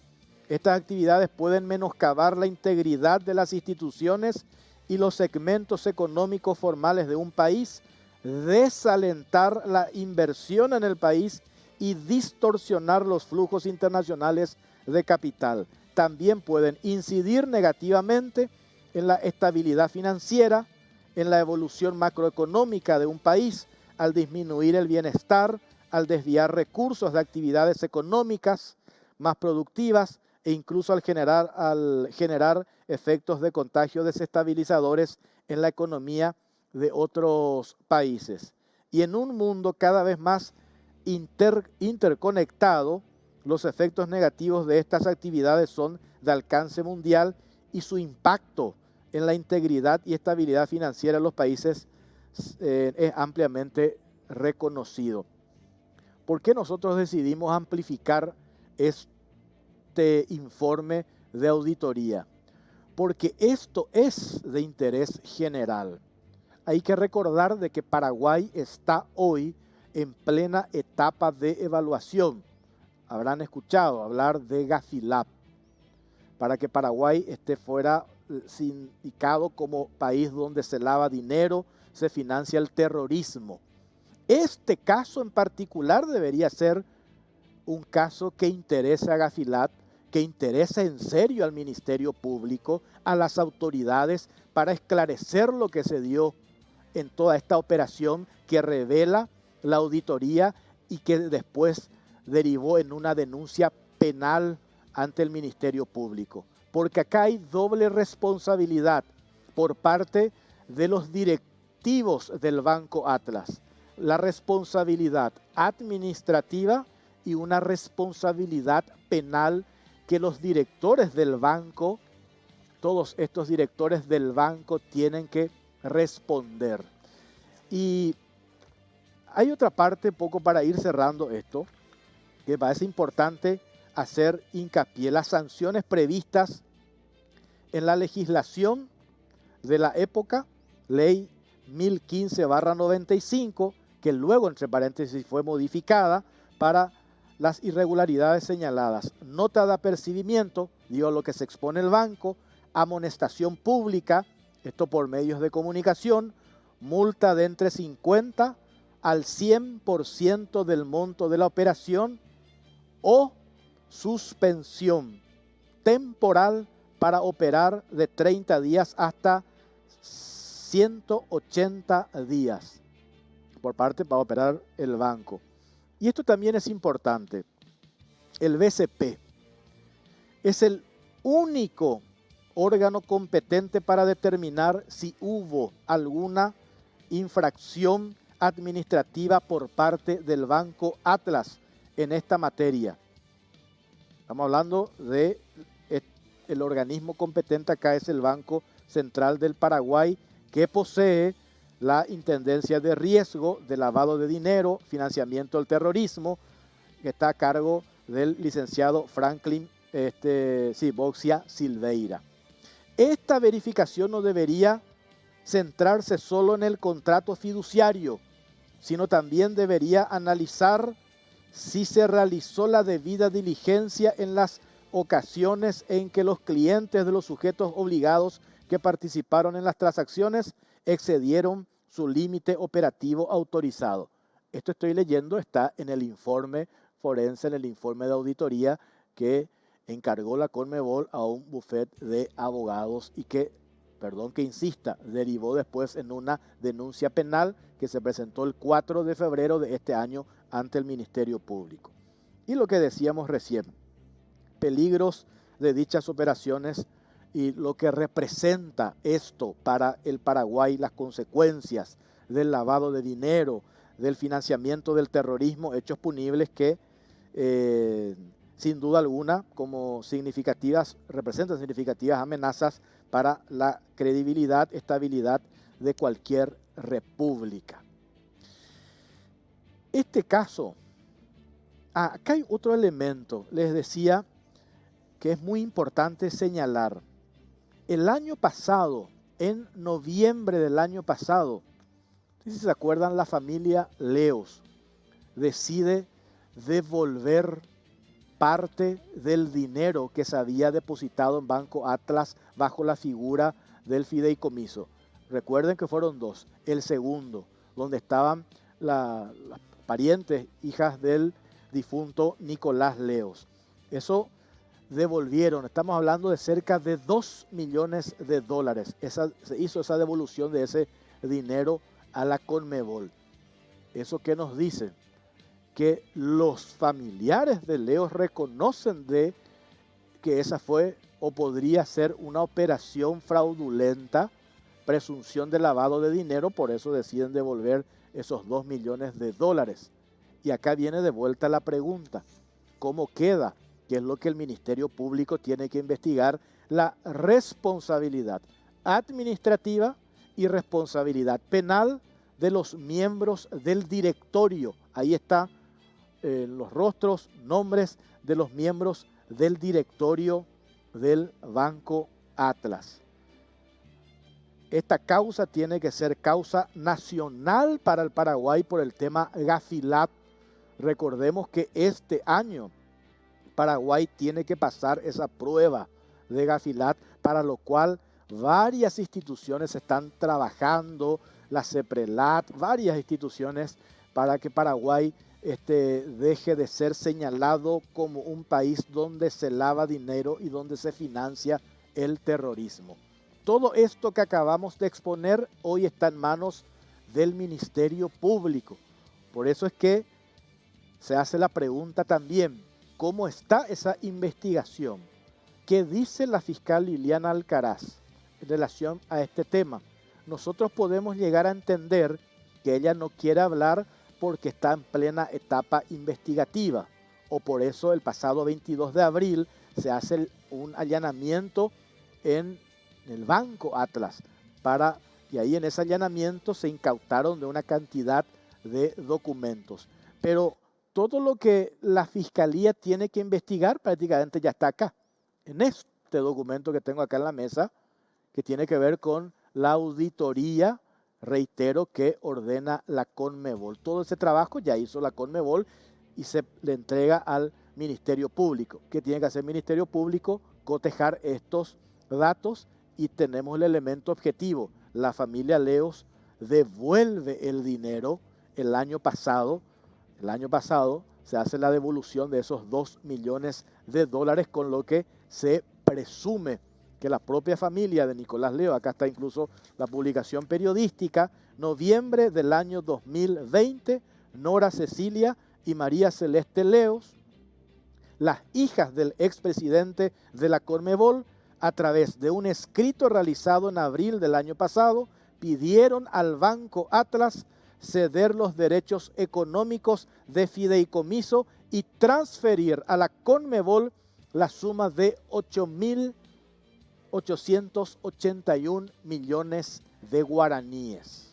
Estas actividades pueden menoscabar la integridad de las instituciones y los segmentos económicos formales de un país, desalentar la inversión en el país y distorsionar los flujos internacionales de capital. También pueden incidir negativamente en la estabilidad financiera, en la evolución macroeconómica de un país, al disminuir el bienestar, al desviar recursos de actividades económicas más productivas e incluso al generar efectos de contagio desestabilizadores en la economía de otros países. Y en un mundo cada vez más interconectado, los efectos negativos de estas actividades son de alcance mundial y su impacto en la integridad y estabilidad financiera de los países es ampliamente reconocido. ¿Por qué nosotros decidimos amplificar este informe de auditoría? Porque esto es de interés general. Hay que recordar de que Paraguay está hoy en plena etapa de evaluación. Habrán escuchado hablar de GAFILAP. Para que Paraguay esté fuera indicado como país donde se lava dinero, se financia el terrorismo. Este caso en particular debería ser un caso que interese a Gafilat, que interese en serio al Ministerio Público, a las autoridades, para esclarecer lo que se dio en toda esta operación que revela la auditoría y que después derivó en una denuncia penal ante el Ministerio Público. Porque acá hay doble responsabilidad por parte de los directivos del Banco Atlas. La responsabilidad administrativa y una responsabilidad penal que los directores del banco, todos estos directores del banco tienen que responder. Y hay otra parte, poco para ir cerrando esto, que me parece importante hacer hincapié. Las sanciones previstas en la legislación de la época, ley 1015/95, que luego, entre paréntesis, fue modificada para las irregularidades señaladas. Nota de apercibimiento, dio lo que se expone el banco, amonestación pública, esto por medios de comunicación, multa de entre 50 al 100% del monto de la operación o suspensión temporal para operar de 30 días hasta 180 días por parte para operar el banco. Y esto también es importante. El BCP es el único órgano competente para determinar si hubo alguna infracción administrativa por parte del Banco Atlas en esta materia. Estamos hablando de el organismo competente acá es el Banco Central del Paraguay, que posee la Intendencia de Riesgo, de Lavado de Dinero, Financiamiento del Terrorismo, que está a cargo del licenciado Franklin Boxia Silveira. Esta verificación no debería centrarse solo en el contrato fiduciario, sino también debería analizar si se realizó la debida diligencia en las ocasiones en que los clientes de los sujetos obligados que participaron en las transacciones excedieron su límite operativo autorizado. Esto estoy leyendo, está en el informe forense, en el informe de auditoría que encargó la Conmebol a un bufete de abogados y que, perdón que insista, derivó después en una denuncia penal que se presentó el 4 de febrero de este año ante el Ministerio Público. Y lo que decíamos recién, peligros de dichas operaciones y lo que representa esto para el Paraguay, las consecuencias del lavado de dinero, del financiamiento del terrorismo, hechos punibles que sin duda alguna representan significativas amenazas para la credibilidad, estabilidad de cualquier república. Este caso, acá hay otro elemento, les decía que es muy importante señalar. El año pasado, en noviembre del año pasado, si se acuerdan, la familia Leos decide devolver parte del dinero que se había depositado en Banco Atlas bajo la figura del fideicomiso. Recuerden que fueron dos. El segundo, donde estaban las parientes, hijas del difunto Nicolás Leos. Eso devolvieron, estamos hablando de cerca de $2 millones. Se hizo esa devolución de ese dinero a la Conmebol. ¿Eso qué nos dice? Que los familiares de Leos reconocen de que esa fue o podría ser una operación fraudulenta, presunción de lavado de dinero, por eso deciden devolver esos $2 millones. Y acá viene de vuelta la pregunta, ¿cómo queda? Que es lo que el Ministerio Público tiene que investigar, la responsabilidad administrativa y responsabilidad penal de los miembros del directorio. Ahí está los rostros, nombres de los miembros del directorio del Banco Atlas. Esta causa tiene que ser causa nacional para el Paraguay por el tema Gafilat. Recordemos que este año Paraguay tiene que pasar esa prueba de Gafilat, para lo cual varias instituciones están trabajando, la CEPRELAT, varias instituciones para que Paraguay deje de ser señalado como un país donde se lava dinero y donde se financia el terrorismo. Todo esto que acabamos de exponer hoy está en manos del Ministerio Público. Por eso es que se hace la pregunta también, ¿cómo está esa investigación? ¿Qué dice la fiscal Liliana Alcaraz en relación a este tema? Nosotros podemos llegar a entender que ella no quiere hablar porque está en plena etapa investigativa, o por eso el pasado 22 de abril se hace un allanamiento en el Banco Atlas, y ahí en ese allanamiento se incautaron de una cantidad de documentos. Pero todo lo que la Fiscalía tiene que investigar prácticamente ya está acá, en este documento que tengo acá en la mesa, que tiene que ver con la auditoría, reitero, que ordena la Conmebol. Todo ese trabajo ya hizo la Conmebol y se le entrega al Ministerio Público. ¿Qué tiene que hacer el Ministerio Público? Cotejar estos datos y tenemos el elemento objetivo. La familia Leos devuelve el dinero el año pasado. El año pasado se hace la devolución de esos $2 millones, con lo que se presume que la propia familia de Nicolás Leo, acá está incluso la publicación periodística, noviembre del año 2020, Nora Cecilia y María Celeste Leos, las hijas del expresidente de la Conmebol, a través de un escrito realizado en abril del año pasado, pidieron al Banco Atlas ceder los derechos económicos de fideicomiso y transferir a la Conmebol la suma de 881 millones de guaraníes.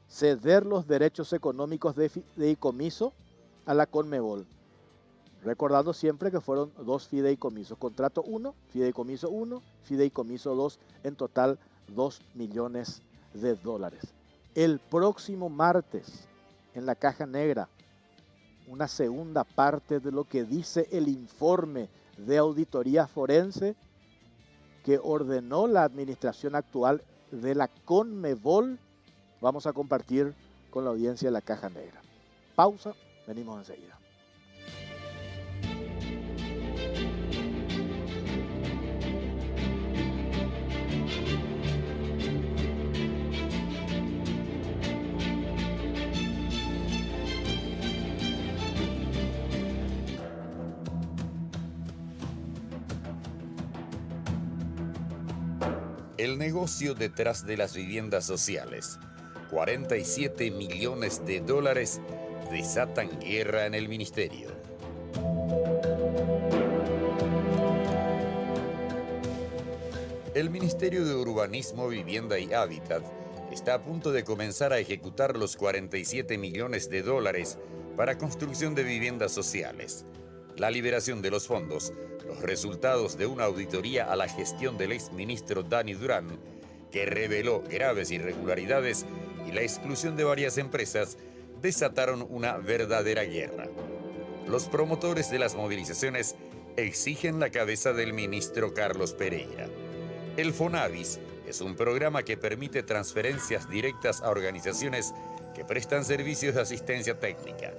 Ceder los derechos económicos de fideicomiso a la Conmebol. Recordando siempre que fueron 2 fideicomisos. Contrato 1, fideicomiso 1, fideicomiso 2, en total $2 millones. El próximo martes, en la Caja Negra, una segunda parte de lo que dice el informe de auditoría forense que ordenó la administración actual de la Conmebol, vamos a compartir con la audiencia de la Caja Negra. Pausa, venimos enseguida. El negocio detrás de las viviendas sociales. 47 millones de dólares desatan guerra en el ministerio. El Ministerio de Urbanismo, Vivienda y Hábitat está a punto de comenzar a ejecutar los 47 millones de dólares para construcción de viviendas sociales. La liberación de los fondos, los resultados de una auditoría a la gestión del exministro Dani Durán, que reveló graves irregularidades y la exclusión de varias empresas, desataron una verdadera guerra. Los promotores de las movilizaciones exigen la cabeza del ministro Carlos Pereira. El Fonavis es un programa que permite transferencias directas a organizaciones que prestan servicios de asistencia técnica.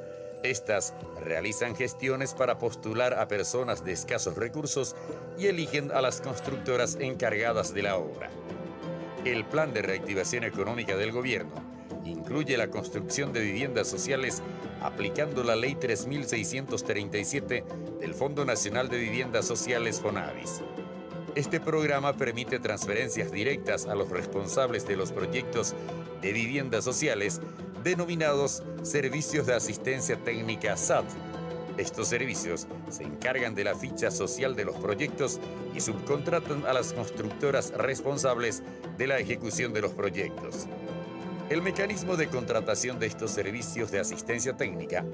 Estas realizan gestiones para postular a personas de escasos recursos y eligen a las constructoras encargadas de la obra. El plan de reactivación económica del gobierno incluye la construcción de viviendas sociales aplicando la Ley 3637 del Fondo Nacional de Viviendas Sociales Fonavis. Este programa permite transferencias directas a los responsables de los proyectos de viviendas sociales denominados Servicios de Asistencia Técnica SAT. Estos servicios se encargan de la ficha social de los proyectos y subcontratan a las constructoras responsables de la ejecución de los proyectos. El mecanismo de contratación de estos servicios de asistencia técnica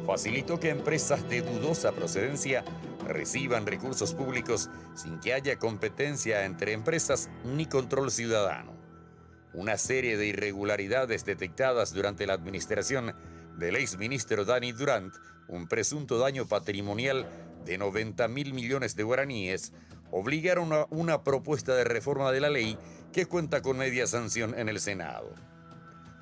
facilitó que empresas de dudosa procedencia reciban recursos públicos sin que haya competencia entre empresas ni control ciudadano. Una serie de irregularidades detectadas durante la administración del exministro Dani Durán, un presunto daño patrimonial de 90.000 millones de guaraníes, obligaron a una propuesta de reforma de la ley que cuenta con media sanción en el Senado.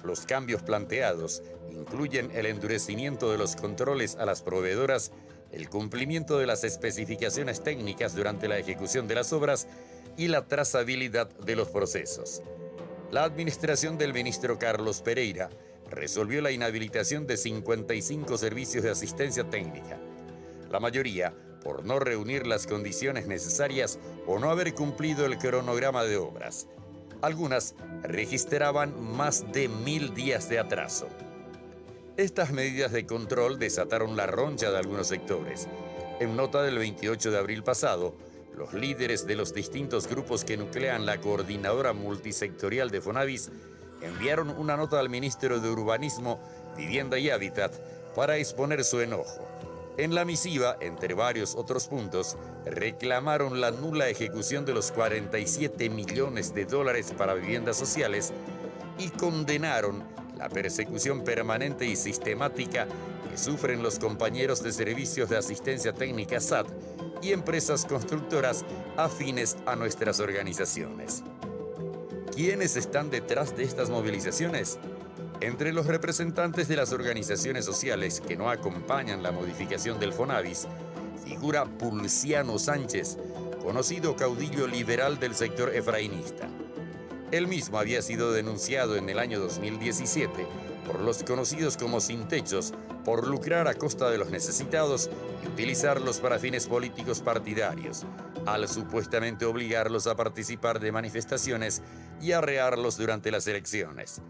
Los cambios planteados incluyen el endurecimiento de los controles a las proveedoras, el cumplimiento de las especificaciones técnicas durante la ejecución de las obras y la trazabilidad de los procesos. La administración del ministro Carlos Pereira resolvió la inhabilitación de 55 servicios de asistencia técnica, la mayoría por no reunir las condiciones necesarias o no haber cumplido el cronograma de obras. Algunas registraban más de 1000 días de atraso. Estas medidas de control desataron la roncha de algunos sectores. En nota del 28 de abril pasado, los líderes de los distintos grupos que nuclean la coordinadora multisectorial de Fonavis enviaron una nota al ministro de Urbanismo, Vivienda y Hábitat para exponer su enojo. En la misiva, entre varios otros puntos, reclamaron la nula ejecución de los 47 millones de dólares para viviendas sociales y condenaron la persecución permanente y sistemática que sufren los compañeros de servicios de asistencia técnica SAT y empresas constructoras afines a nuestras organizaciones. ¿Quiénes están detrás de estas movilizaciones? Entre los representantes de las organizaciones sociales que no acompañan la modificación del Fonavis, figura Pulciano Sánchez, conocido caudillo liberal del sector efraínista. Él mismo había sido denunciado en el año 2017 por los conocidos como sin techos por lucrar a costa de los necesitados y utilizarlos para fines políticos partidarios, al supuestamente obligarlos a participar de manifestaciones y arrearlos durante las elecciones.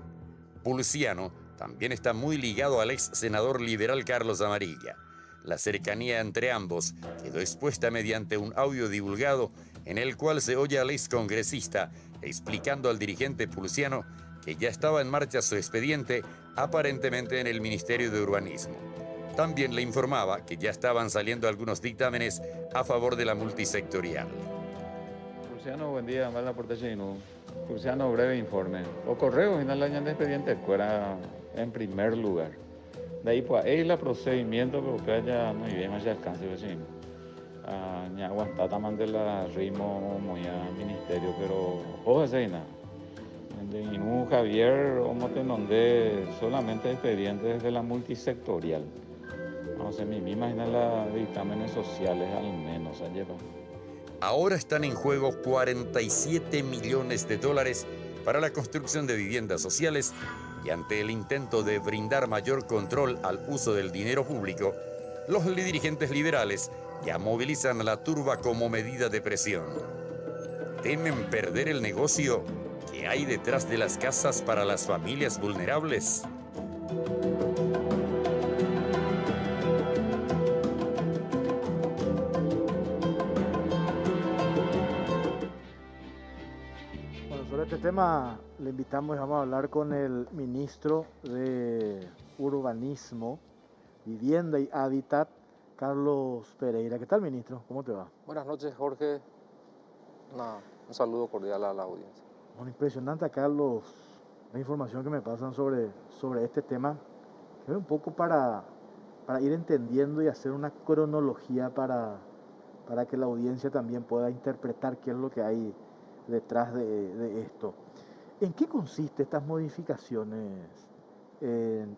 Pulciano también está muy ligado al ex senador liberal Carlos Amarilla. La cercanía entre ambos quedó expuesta mediante un audio divulgado en el cual se oye al ex congresista explicando al dirigente Pulciano que ya estaba en marcha su expediente, aparentemente en el Ministerio de Urbanismo. También le informaba que ya estaban saliendo algunos dictámenes a favor de la multisectorial. Pulciano, buen día, mal aportación. Pulciano, breve informe. O correo final año de expediente fuera en primer lugar. De ahí pues ahí el procedimiento que haya muy bien haya alcance vecino. Ni aguantar también de la ritmo muy a ministerio, pero ojo ese nada. En un Javier, como te donde solamente expedientes desde la multisectorial. Vamos a mí, me imagino los dictámenes sociales al menos han llevado. Ahora están en juego 47 millones de dólares para la construcción de viviendas sociales y ante el intento de brindar mayor control al uso del dinero público, los dirigentes liberales ya movilizan a la turba como medida de presión. ¿Temen perder el negocio que hay detrás de las casas para las familias vulnerables? Sobre este tema le invitamos y vamos a hablar con el ministro de Urbanismo, Vivienda y Hábitat, Carlos Pereira. ¿Qué tal, ministro? ¿Cómo te va? Buenas noches, Jorge. Un saludo cordial a la audiencia. Bueno, impresionante acá la información que me pasan sobre este tema. Un poco para ir entendiendo y hacer una cronología para que la audiencia también pueda interpretar qué es lo que hay detrás de esto. ¿En qué consiste estas modificaciones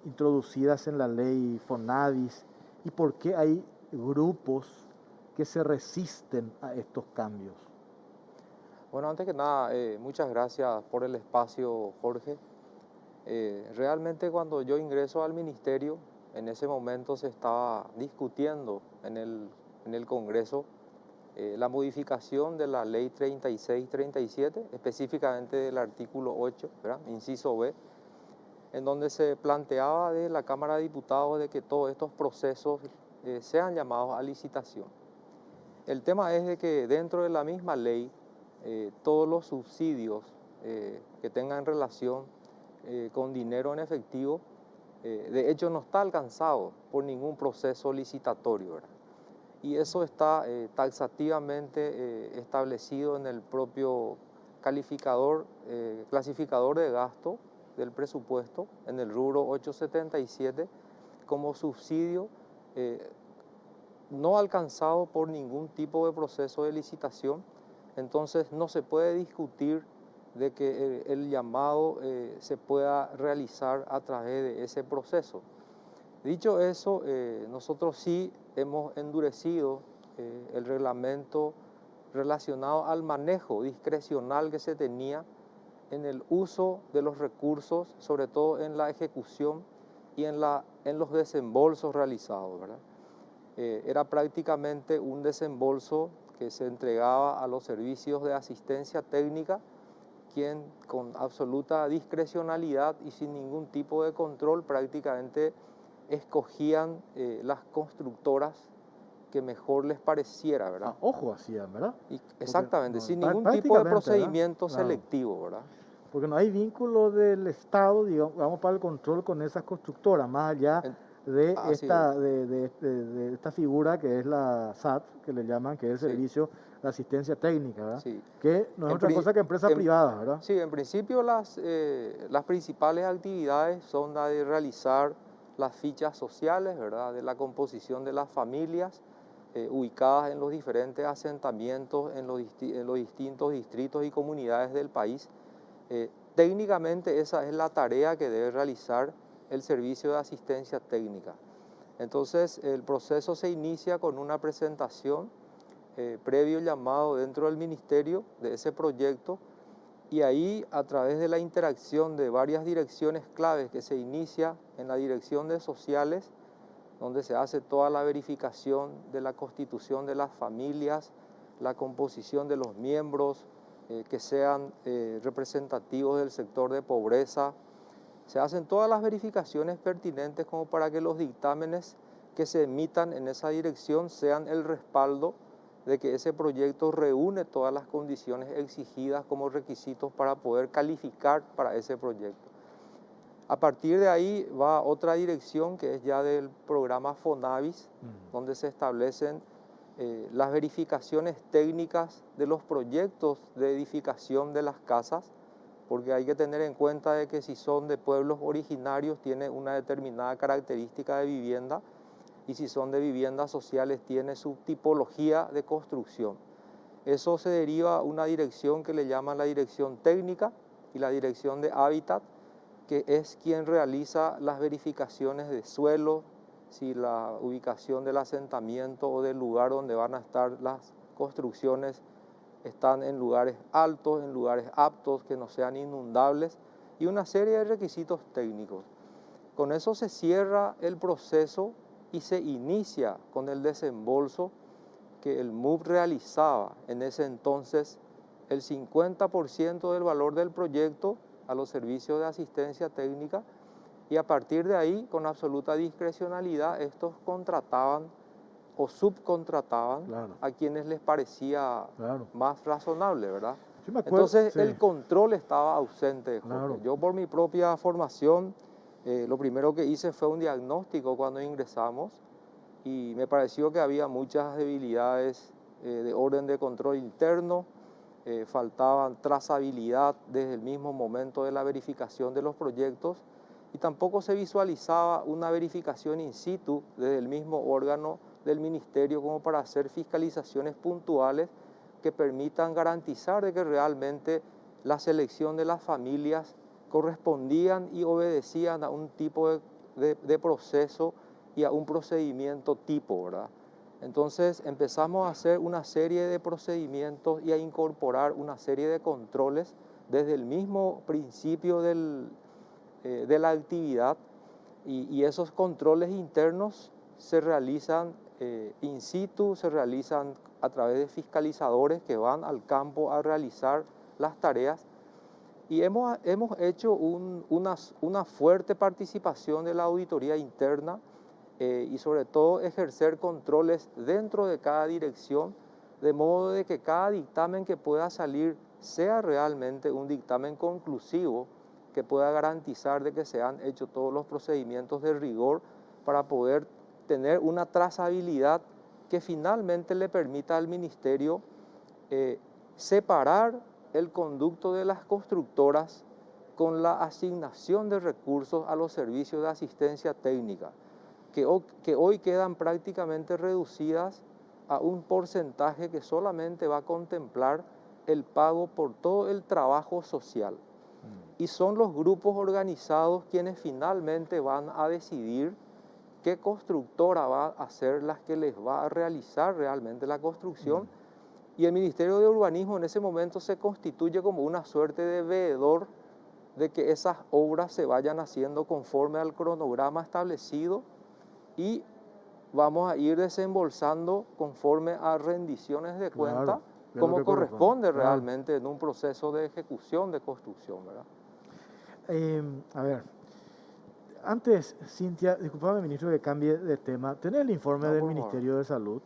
introducidas en la ley Fonavis y por qué hay grupos que se resisten a estos cambios? Bueno, antes que nada, muchas gracias por el espacio, Jorge. Realmente cuando yo ingreso al ministerio, en ese momento se estaba discutiendo en el Congreso la modificación de la ley 3637, específicamente del artículo 8, ¿verdad? Inciso B, en donde se planteaba de la Cámara de Diputados de que todos estos procesos sean llamados a licitación. El tema es de que dentro de la misma ley, todos los subsidios que tengan relación con dinero en efectivo, de hecho no está alcanzado por ningún proceso licitatorio, ¿verdad? Y eso está taxativamente establecido en el propio clasificador de gasto del presupuesto, en el rubro 877, como subsidio no alcanzado por ningún tipo de proceso de licitación, entonces no se puede discutir de que el llamado se pueda realizar a través de ese proceso. Dicho eso, nosotros sí hemos endurecido el reglamento relacionado al manejo discrecional que se tenía en el uso de los recursos, sobre todo en la ejecución y en los desembolsos realizados, ¿verdad? Era prácticamente un desembolso que se entregaba a los servicios de asistencia técnica, quien con absoluta discrecionalidad y sin ningún tipo de control prácticamente escogían las constructoras que mejor les pareciera, ¿verdad? Ojo hacían, ¿verdad? Exactamente, No, sin ningún tipo de prácticamente, ¿verdad? procedimiento Claro. selectivo, ¿verdad? Porque no hay vínculo del Estado, digamos, para el control con esas constructoras, más allá de Así de esta figura que es la SAT, que le llaman, que es el Sí. Servicio de Asistencia Técnica, ¿verdad? Sí. Que no es En otra cosa que empresas privadas, ¿verdad? Sí, en principio las principales actividades son la de realizar las fichas sociales, ¿verdad? De la composición de las familias ubicadas en los diferentes asentamientos, en los distintos distritos y comunidades del país. Técnicamente esa es la tarea que debe realizar el servicio de asistencia técnica. Entonces el proceso se inicia con una presentación previo llamado dentro del ministerio de ese proyecto, y ahí a través de la interacción de varias direcciones claves que se inicia en la dirección de sociales, donde se hace toda la verificación de la constitución de las familias, la composición de los miembros que sean representativos del sector de pobreza. Se hacen todas las verificaciones pertinentes como para que los dictámenes que se emitan en esa dirección sean el respaldo de que ese proyecto reúne todas las condiciones exigidas como requisitos para poder calificar para ese proyecto. A partir de ahí va otra dirección que es ya del programa FONAVIS, donde se establecen las verificaciones técnicas de los proyectos de edificación de las casas, porque hay que tener en cuenta de que si son de pueblos originarios tiene una determinada característica de vivienda, y si son de viviendas sociales tiene su tipología de construcción. Eso se deriva a una dirección que le llaman la dirección técnica y la dirección de hábitat, que es quien realiza las verificaciones de suelo, si la ubicación del asentamiento o del lugar donde van a estar las construcciones están en lugares altos, en lugares aptos, que no sean inundables, y una serie de requisitos técnicos. Con eso se cierra el proceso y se inicia con el desembolso que el MUP realizaba en ese entonces el 50% del valor del proyecto a los servicios de asistencia técnica, y a partir de ahí, con absoluta discrecionalidad, estos contrataban o subcontrataban a quienes les parecía más razonable, ¿verdad? Sí, me acuerdo, Entonces el control estaba ausente, Jorge. Claro. Yo por mi propia formación, lo primero que hice fue un diagnóstico cuando ingresamos, y me pareció que había muchas debilidades de orden de control interno, faltaban trazabilidad desde el mismo momento de la verificación de los proyectos, y tampoco se visualizaba una verificación in situ desde el mismo órgano del ministerio como para hacer fiscalizaciones puntuales que permitan garantizar de que realmente la selección de las familias correspondían y obedecían a un tipo de proceso y a un procedimiento tipo, ¿verdad? Entonces empezamos a hacer una serie de procedimientos y a incorporar una serie de controles desde el mismo principio de la actividad, y esos controles internos se realizan in situ, se realizan a través de fiscalizadores que van al campo a realizar las tareas, y hemos hecho una fuerte participación de la auditoría interna y sobre todo ejercer controles dentro de cada dirección, de modo de que cada dictamen que pueda salir sea realmente un dictamen conclusivo que pueda garantizar de que se han hecho todos los procedimientos de rigor para poder tener una trazabilidad que finalmente le permita al ministerio separar el conducto de las constructoras con la asignación de recursos a los servicios de asistencia técnica, que hoy quedan prácticamente reducidas a un porcentaje que solamente va a contemplar el pago por todo el trabajo social. Y son los grupos organizados quienes finalmente van a decidir qué constructora va a ser las que les va a realizar realmente la construcción. Y el Ministerio de Urbanismo en ese momento se constituye como una suerte de veedor de que esas obras se vayan haciendo conforme al cronograma establecido y vamos a ir desembolsando conforme a rendiciones de cuenta, como corresponde realmente en un proceso de ejecución de construcción, ¿verdad? A ver, antes, Cintia, disculpame, ministro, que cambie de tema. ¿Tenés el informe del Ministerio de Salud?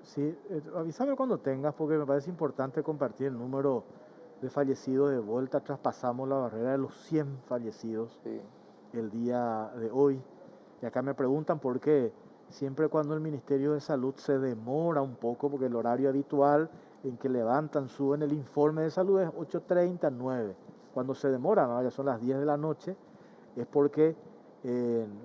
Sí, avísame cuando tengas, porque me parece importante compartir el número de fallecidos. De vuelta traspasamos la barrera de los 100 fallecidos el día de hoy. Y acá me preguntan por qué siempre cuando el Ministerio de Salud se demora un poco, porque el horario habitual en que levantan, suben el informe de salud es 8:30, 9. Cuando se demora, ¿no? Ya son las 10 de la noche, es porque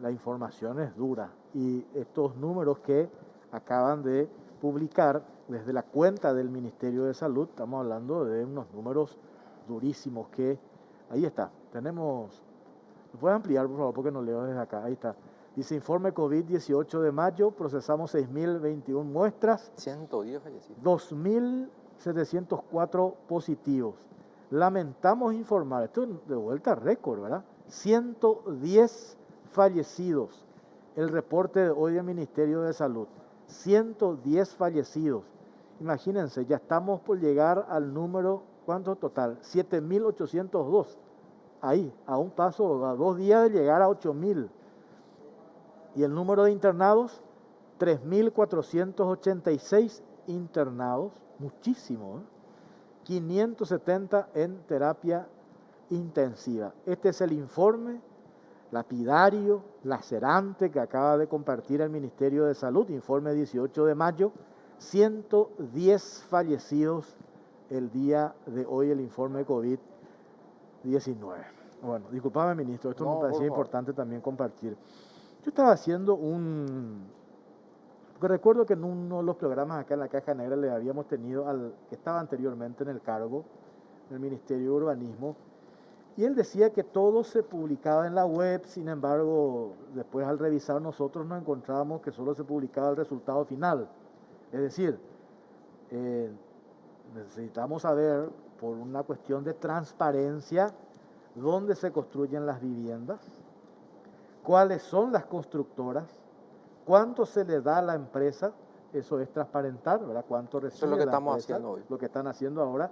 la información es dura. Y estos números que acaban de publicar desde la cuenta del Ministerio de Salud, estamos hablando de unos números durísimos que, ahí está, tenemos, ¿lo puedes ampliar por favor? Porque no leo desde acá, ahí está. Dice informe COVID 18 de mayo, procesamos 6.021 muestras. 110 fallecidos. 2.704 positivos. Lamentamos informar, esto de vuelta récord, ¿verdad? 110 fallecidos. El reporte de hoy del Ministerio de Salud. 110 fallecidos. Imagínense, ya estamos por llegar al número, ¿cuánto total? 7.802. Ahí, a un paso, a 2 días de llegar a 8.000. Y el número de internados, 3.486 internados, muchísimo, ¿eh? 570 en terapia intensiva. Este es el informe lapidario, lacerante, que acaba de compartir el Ministerio de Salud, informe 18 de mayo, 110 fallecidos el día de hoy, el informe COVID-19. Bueno, disculpame, ministro, esto me parecía importante también compartir. Yo estaba haciendo porque recuerdo que en uno de los programas acá en la Caja Negra le habíamos tenido al que estaba anteriormente en el cargo, en el Ministerio de Urbanismo, y él decía que todo se publicaba en la web. Sin embargo, después al revisar nosotros nos encontrábamos que solo se publicaba el resultado final. Es decir, necesitamos saber, por una cuestión de transparencia, dónde se construyen las viviendas, cuáles son las constructoras, cuánto se le da a la empresa, eso es transparentar, ¿verdad? Cuánto recibe eso es lo que la estamos empresa, haciendo hoy. lo que están haciendo ahora.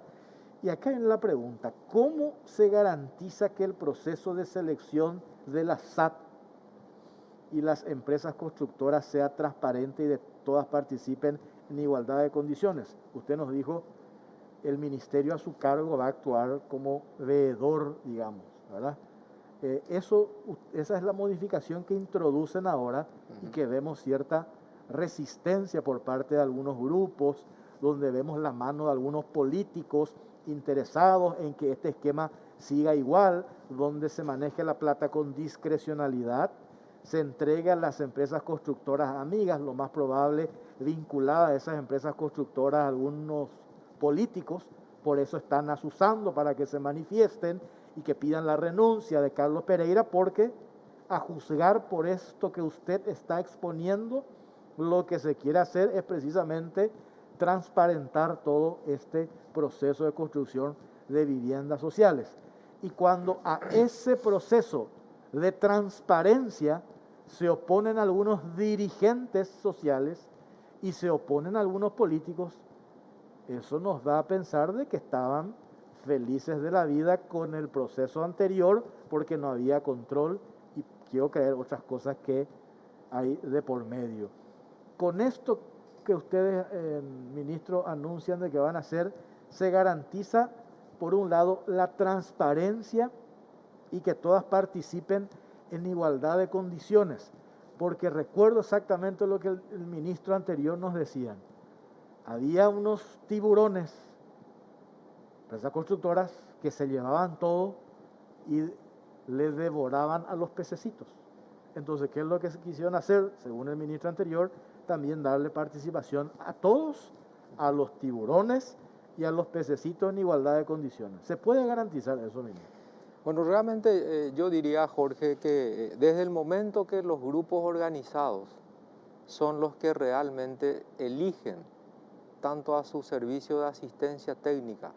Y acá viene la pregunta, ¿cómo se garantiza que el proceso de selección de la SAT y las empresas constructoras sea transparente y de todas participen en igualdad de condiciones? Usted nos dijo, el ministerio a su cargo va a actuar como veedor, digamos, ¿verdad? Esa es la modificación que introducen ahora y que vemos cierta resistencia por parte de algunos grupos, donde vemos la mano de algunos políticos interesados en que este esquema siga igual, donde se maneje la plata con discrecionalidad, se entregue a las empresas constructoras amigas, lo más probable vinculadas a esas empresas constructoras a algunos políticos, por eso están asusando para que se manifiesten y que pidan la renuncia de Carlos Pereira, porque a juzgar por esto que usted está exponiendo, lo que se quiere hacer es precisamente transparentar todo este proceso de construcción de viviendas sociales. Y cuando a ese proceso de transparencia se oponen algunos dirigentes sociales y se oponen algunos políticos, eso nos da a pensar de que estaban felices de la vida con el proceso anterior porque no había control, y quiero creer otras cosas que hay de por medio. Con esto que ustedes, ministro, anuncian de que van a hacer, se garantiza, por un lado, la transparencia y que todas participen en igualdad de condiciones, porque recuerdo exactamente lo que el ministro anterior nos decía. Había unos tiburones, empresas constructoras, que se llevaban todo y le devoraban a los pececitos. Entonces, ¿qué es lo que se quisieron hacer? Según el ministro anterior, también darle participación a todos, a los tiburones y a los pececitos en igualdad de condiciones. ¿Se puede garantizar eso, ministro? Bueno, realmente yo diría, Jorge, que desde el momento que los grupos organizados son los que realmente eligen tanto a su servicio de asistencia técnica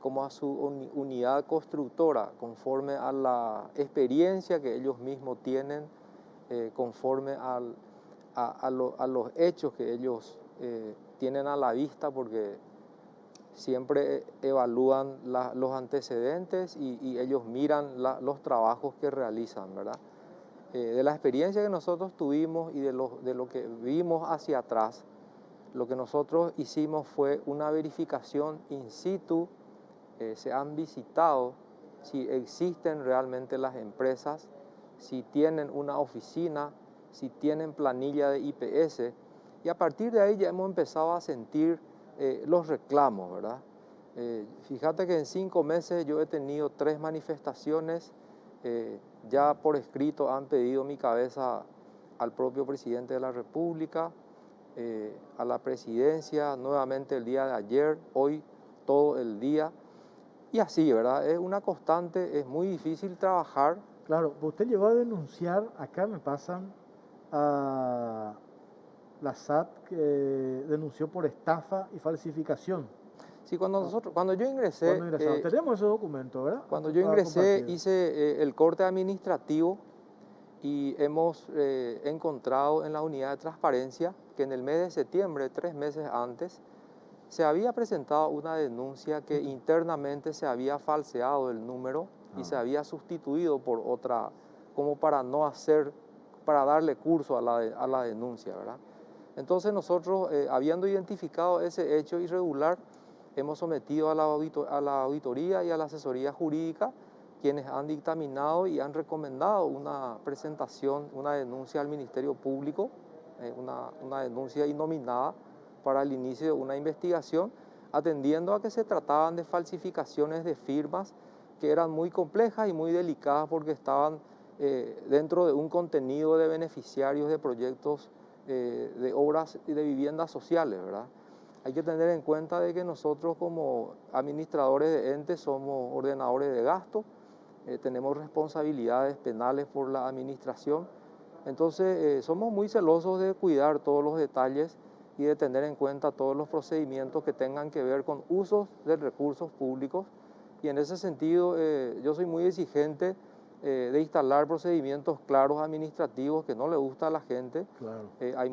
como a su unidad constructora, conforme a la experiencia que ellos mismos tienen, conforme a los hechos que ellos tienen a la vista, porque siempre evalúan los antecedentes y ellos miran los trabajos que realizan, ¿verdad? De la experiencia que nosotros tuvimos y de lo que vimos hacia atrás, lo que nosotros hicimos fue una verificación in situ. Se han visitado si existen realmente las empresas, si tienen una oficina, si tienen planilla de IPS, y a partir de ahí ya hemos empezado a sentir los reclamos, ¿verdad? Fíjate que en 5 meses yo he tenido 3 manifestaciones, ya por escrito han pedido mi cabeza al propio presidente de la República, a la presidencia, nuevamente el día de ayer, hoy todo el día. Y así, ¿verdad? Es una constante, es muy difícil trabajar. Claro, usted llegó a denunciar, acá me pasan a la SAT que denunció por estafa y falsificación. Sí, cuando yo ingresé, ¿Cuándo ingresaron? Tenemos esos documentos, ¿verdad? cuando yo ingresé hice el corte administrativo y hemos encontrado en la unidad de transparencia que en el mes de septiembre, 3 meses antes, se había presentado una denuncia que internamente se había falseado el número y se había sustituido por otra, como para no hacer, para darle curso a la denuncia, ¿verdad? Entonces nosotros, habiendo identificado ese hecho irregular, hemos sometido a la auditoría y a la asesoría jurídica, quienes han dictaminado y han recomendado una presentación, una denuncia al Ministerio Público, una denuncia innominada, para el inicio de una investigación, atendiendo a que se trataban de falsificaciones de firmas que eran muy complejas y muy delicadas porque estaban dentro de un contenido de beneficiarios de proyectos de obras y de viviendas sociales, ¿verdad? Hay que tener en cuenta de que nosotros como administradores de entes somos ordenadores de gasto, tenemos responsabilidades penales por la administración, entonces somos muy celosos de cuidar todos los detalles y de tener en cuenta todos los procedimientos que tengan que ver con usos de recursos públicos. Y en ese sentido yo soy muy exigente de instalar procedimientos claros administrativos que no le gusta a la gente. Claro. Hay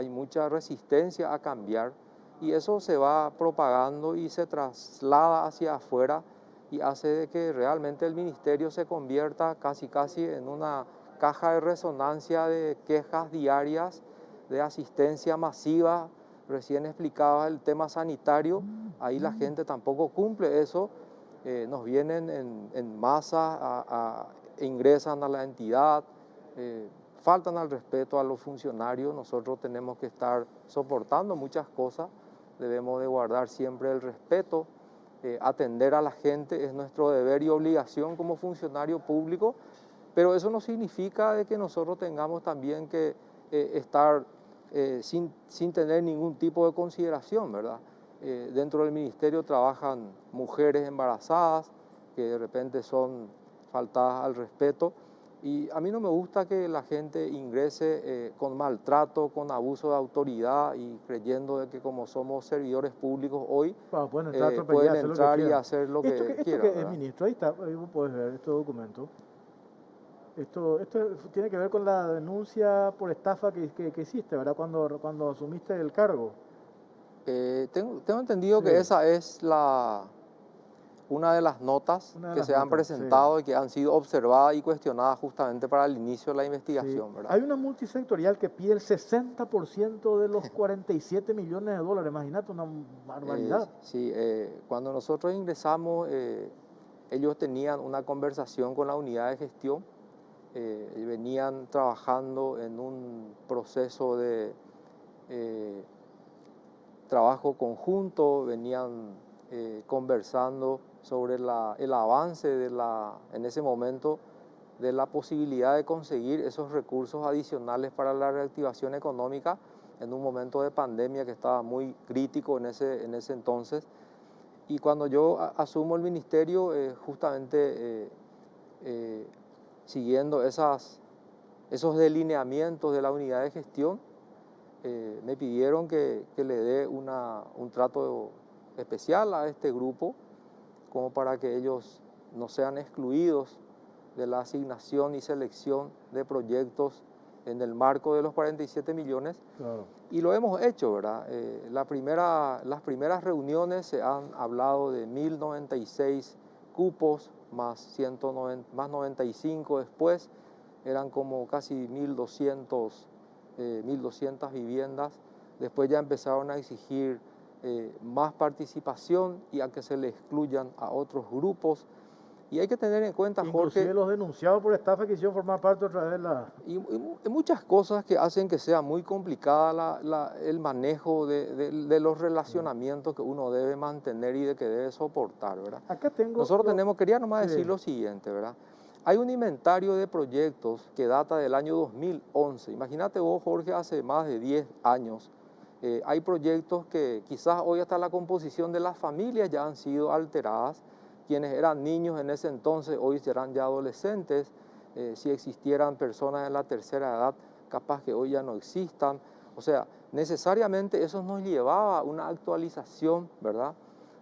mucha resistencia a cambiar y eso se va propagando y se traslada hacia afuera y hace de que realmente el ministerio se convierta casi en una caja de resonancia de quejas diarias, de asistencia masiva. Recién explicaba el tema sanitario, ahí la gente tampoco cumple eso, nos vienen en masa, ingresan a la entidad, faltan al respeto a los funcionarios. Nosotros tenemos que estar soportando muchas cosas, debemos de guardar siempre el respeto, atender a la gente es nuestro deber y obligación como funcionario público, pero eso no significa de que nosotros tengamos también que estar sin tener ningún tipo de consideración, ¿verdad? Dentro del ministerio trabajan mujeres embarazadas que de repente son faltadas al respeto y a mí no me gusta que la gente ingrese con maltrato, con abuso de autoridad y creyendo de que como somos servidores públicos hoy Pueden entrar, pueden entrar y hacer lo que ¿Esto quieran, qué es, ¿verdad? ministro? Ahí está, ahí vos podés ver este documento. Esto tiene que ver con la denuncia por estafa que hiciste, ¿verdad? Cuando asumiste el cargo. Tengo entendido Sí. que esa es una de las notas Una de que las se han notas, presentado y que han sido observadas y cuestionadas justamente para el inicio de la sí. investigación, ¿verdad? Hay una multisectorial que pide el 60% de los 47 millones de dólares. Imagínate, una barbaridad. Sí, cuando nosotros ingresamos, ellos tenían una conversación con la unidad de gestión, y venían trabajando en un proceso de trabajo conjunto, venían conversando sobre el avance en ese momento de la posibilidad de conseguir esos recursos adicionales para la reactivación económica en un momento de pandemia que estaba muy crítico en ese entonces. Y cuando yo asumo el ministerio, justamente siguiendo esos delineamientos de la unidad de gestión, me pidieron que le dé un trato especial a este grupo, como para que ellos no sean excluidos de la asignación y selección de proyectos en el marco de los 47 millones. Claro. Y lo hemos hecho, ¿verdad? Las primeras reuniones se han hablado de 1096 cupos, más 95 después, eran como casi 1200 viviendas. Después ya empezaron a exigir más participación y a que se le excluyan a otros grupos. Y hay que tener en cuenta, Inclusive Jorge, los denunciados por estafa quisieron formar parte otra vez de la... y muchas cosas que hacen que sea muy complicada el manejo de los relacionamientos que uno debe mantener y de que debe soportar, ¿verdad? Acá tengo... Nosotros quería nomás Sí. decir lo siguiente, ¿verdad? Hay un inventario de proyectos que data del año 2011. Imagínate vos, Jorge, hace más de 10 años. Hay proyectos que quizás hoy hasta la composición de las familias ya han sido alteradas. Quienes eran niños en ese entonces hoy serán ya adolescentes. Si existieran personas en la tercera edad, capaz que hoy ya no existan. O sea, necesariamente eso nos llevaba a una actualización, ¿verdad?,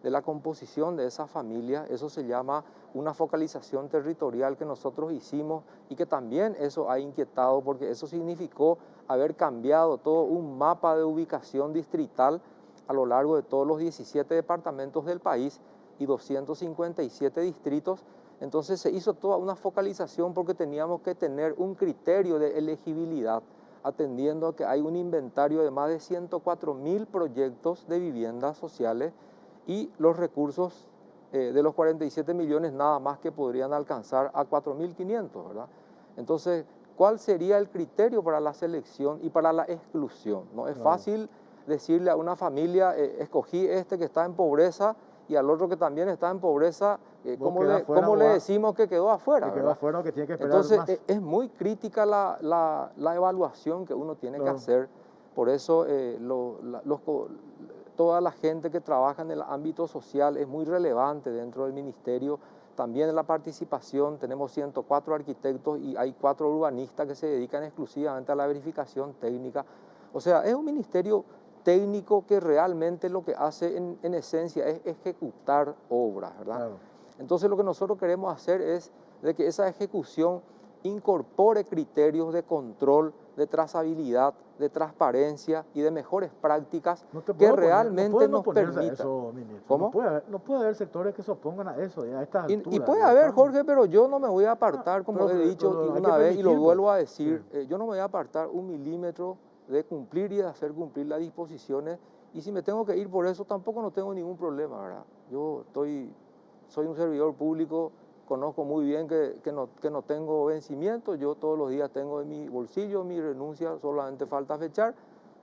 de la composición de esa familia. Eso se llama una focalización territorial que nosotros hicimos y que también eso ha inquietado, porque eso significó haber cambiado todo un mapa de ubicación distrital a lo largo de todos los 17 departamentos del país y 257 distritos. Entonces se hizo toda una focalización porque teníamos que tener un criterio de elegibilidad, atendiendo a que hay un inventario de más de 104.000 proyectos de viviendas sociales y los recursos de los 47 millones nada más que podrían alcanzar a 4.500, ¿verdad? Entonces, ¿cuál sería el criterio para la selección y para la exclusión? No es fácil decirle a una familia, escogí este que está en pobreza y al otro que también está en pobreza, ¿cómo le decimos que quedó afuera? Que quedó afuera o que tiene que esperar Entonces, más. es muy crítica la evaluación que uno tiene que hacer. Por eso, toda la gente que trabaja en el ámbito social es muy relevante dentro del ministerio. También en la participación tenemos 104 arquitectos y hay 4 urbanistas que se dedican exclusivamente a la verificación técnica. O sea, es un ministerio técnico que realmente lo que hace en esencia es ejecutar obras, ¿verdad? Claro. Entonces lo que nosotros queremos hacer es de que esa ejecución incorpore criterios de control, de trazabilidad, de transparencia y de mejores prácticas que realmente nos permitan. Eso, ministro. ¿Cómo? No puede haber sectores que se opongan a eso a estas alturas. Y puede haber, Jorge, pero yo no me voy a apartar, como he dicho una vez y lo vuelvo a decir, yo no me voy a apartar un milímetro de cumplir y de hacer cumplir las disposiciones, y si me tengo que ir por eso tampoco no tengo ningún problema, ¿verdad? Yo soy un servidor público, conozco muy bien que no tengo vencimiento, yo todos los días tengo en mi bolsillo mi renuncia, solamente falta fechar.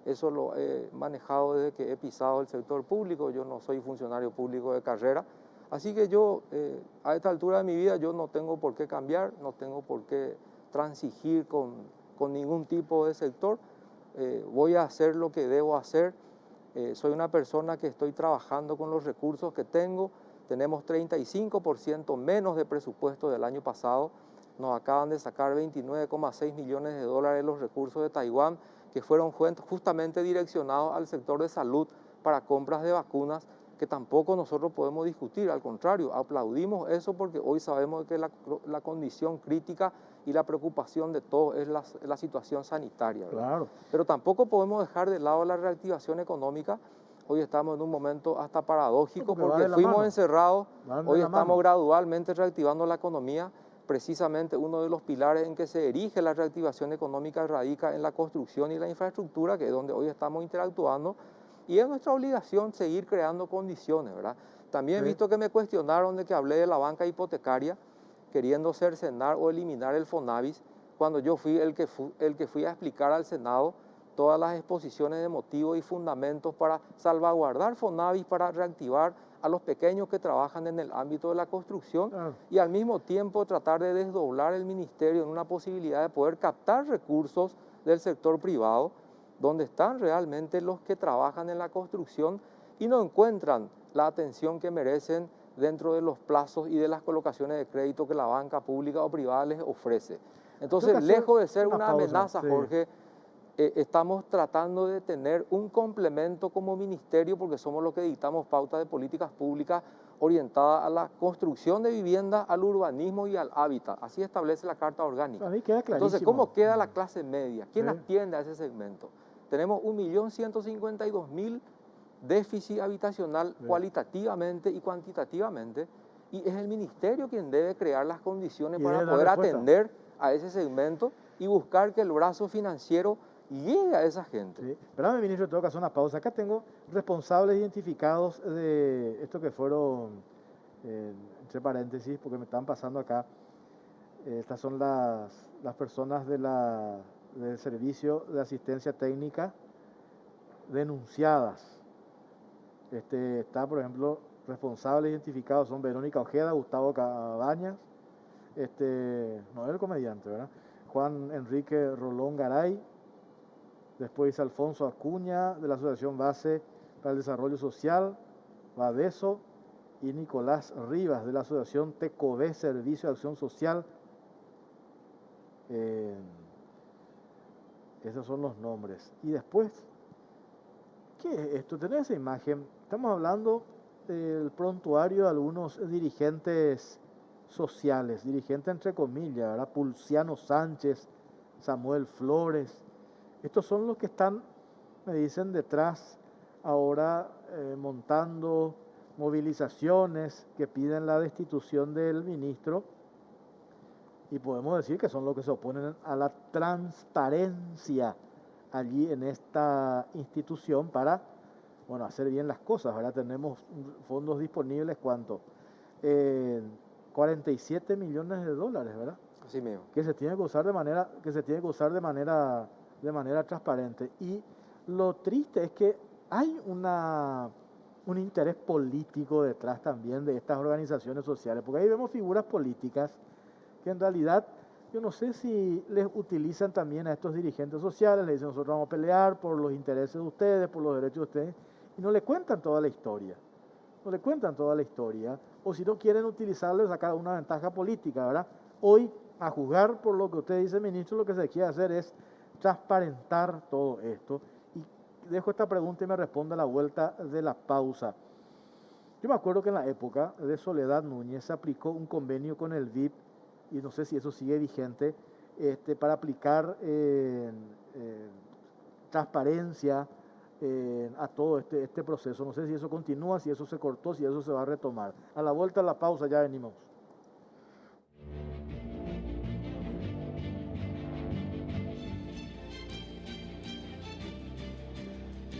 Eso lo he manejado desde que he pisado el sector público, yo no soy funcionario público de carrera, así que yo a esta altura de mi vida yo no tengo por qué cambiar, no tengo por qué transigir con ningún tipo de sector. Voy a hacer lo que debo hacer. Soy una persona que estoy trabajando con los recursos que tengo. Tenemos 35% menos de presupuesto del año pasado. Nos acaban de sacar 29,6 millones de dólares los recursos de Taiwán, que fueron justamente direccionados al sector de salud para compras de vacunas, que tampoco nosotros podemos discutir. Al contrario, aplaudimos eso porque hoy sabemos que la condición crítica y la preocupación de todos es la situación sanitaria, ¿verdad? Claro. Pero tampoco podemos dejar de lado la reactivación económica. Hoy estamos en un momento hasta paradójico porque fuimos encerrados, hoy estamos gradualmente reactivando la economía. Precisamente uno de los pilares en que se erige la reactivación económica radica en la construcción y la infraestructura, que es donde hoy estamos interactuando, y es nuestra obligación seguir creando condiciones, ¿verdad? También he visto que me cuestionaron de que hablé de la banca hipotecaria, queriendo cercenar o eliminar el Fonavis, cuando yo fui el que fui a explicar al Senado todas las exposiciones de motivos y fundamentos para salvaguardar Fonavis, para reactivar a los pequeños que trabajan en el ámbito de la construcción Claro. y al mismo tiempo tratar de desdoblar el ministerio en una posibilidad de poder captar recursos del sector privado, donde están realmente los que trabajan en la construcción y no encuentran la atención que merecen dentro de los plazos y de las colocaciones de crédito que la banca pública o privada les ofrece. Entonces, Tengo que hacer lejos de ser una una pausa, amenaza, sí. Jorge, estamos tratando de tener un complemento como ministerio porque somos los que dictamos pautas de políticas públicas orientadas a la construcción de vivienda, al urbanismo y al hábitat. Así establece la Carta Orgánica. A mí queda clarísimo. Entonces, ¿cómo queda la clase media? ¿Quién Sí. atiende a ese segmento? Tenemos 1.152.000 déficit habitacional Sí. cualitativamente y cuantitativamente, y es el ministerio quien debe crear las condiciones Y para debe dar poder respuesta. atender a ese segmento y buscar que el brazo financiero llegue a esa gente. Sí. Espérame, ministro, tengo que hacer una pausa. Acá tengo responsables identificados de esto que fueron, entre paréntesis, porque me están pasando acá. Estas son las personas del Servicio de Asistencia Técnica denunciadas. Está, por ejemplo, responsables identificados son Verónica Ojeda, Gustavo Cabañas, no es el comediante, ¿verdad? Juan Enrique Rolón Garay, después Alfonso Acuña, de la Asociación Base para el Desarrollo Social, Badeso, y Nicolás Rivas, de la Asociación TECOVE, Servicio de Acción Social. Esos son los nombres. Y después, ¿qué es esto? ¿Tenés esa imagen? Estamos hablando del prontuario de algunos dirigentes sociales, dirigentes entre comillas, ¿verdad? Pulciano Sánchez, Samuel Flores. Estos son los que están, me dicen, detrás ahora montando movilizaciones que piden la destitución del ministro, y podemos decir que son los que se oponen a la transparencia allí en esta institución para, bueno, hacer bien las cosas. Ahora tenemos fondos disponibles, ¿cuánto? 47 millones de dólares, ¿verdad? Así mismo. Que se tiene que usar de manera transparente. Y lo triste es que hay un interés político detrás también de estas organizaciones sociales, porque ahí vemos figuras políticas que en realidad yo no sé si les utilizan también a estos dirigentes sociales, les dicen nosotros vamos a pelear por los intereses de ustedes, por los derechos de ustedes, y no le cuentan toda la historia. No le cuentan toda la historia, o si no quieren utilizarlo y sacar una ventaja política, ¿verdad? Hoy, a juzgar por lo que usted dice, ministro, lo que se quiere hacer es transparentar todo esto. Y dejo esta pregunta y me responde a la vuelta de la pausa. Yo me acuerdo que en la época de Soledad Núñez se aplicó un convenio con el VIP, y no sé si eso sigue vigente, para aplicar transparencia a todo este proceso. No sé si eso continúa, si eso se cortó, si eso se va a retomar. A la vuelta de la pausa ya venimos.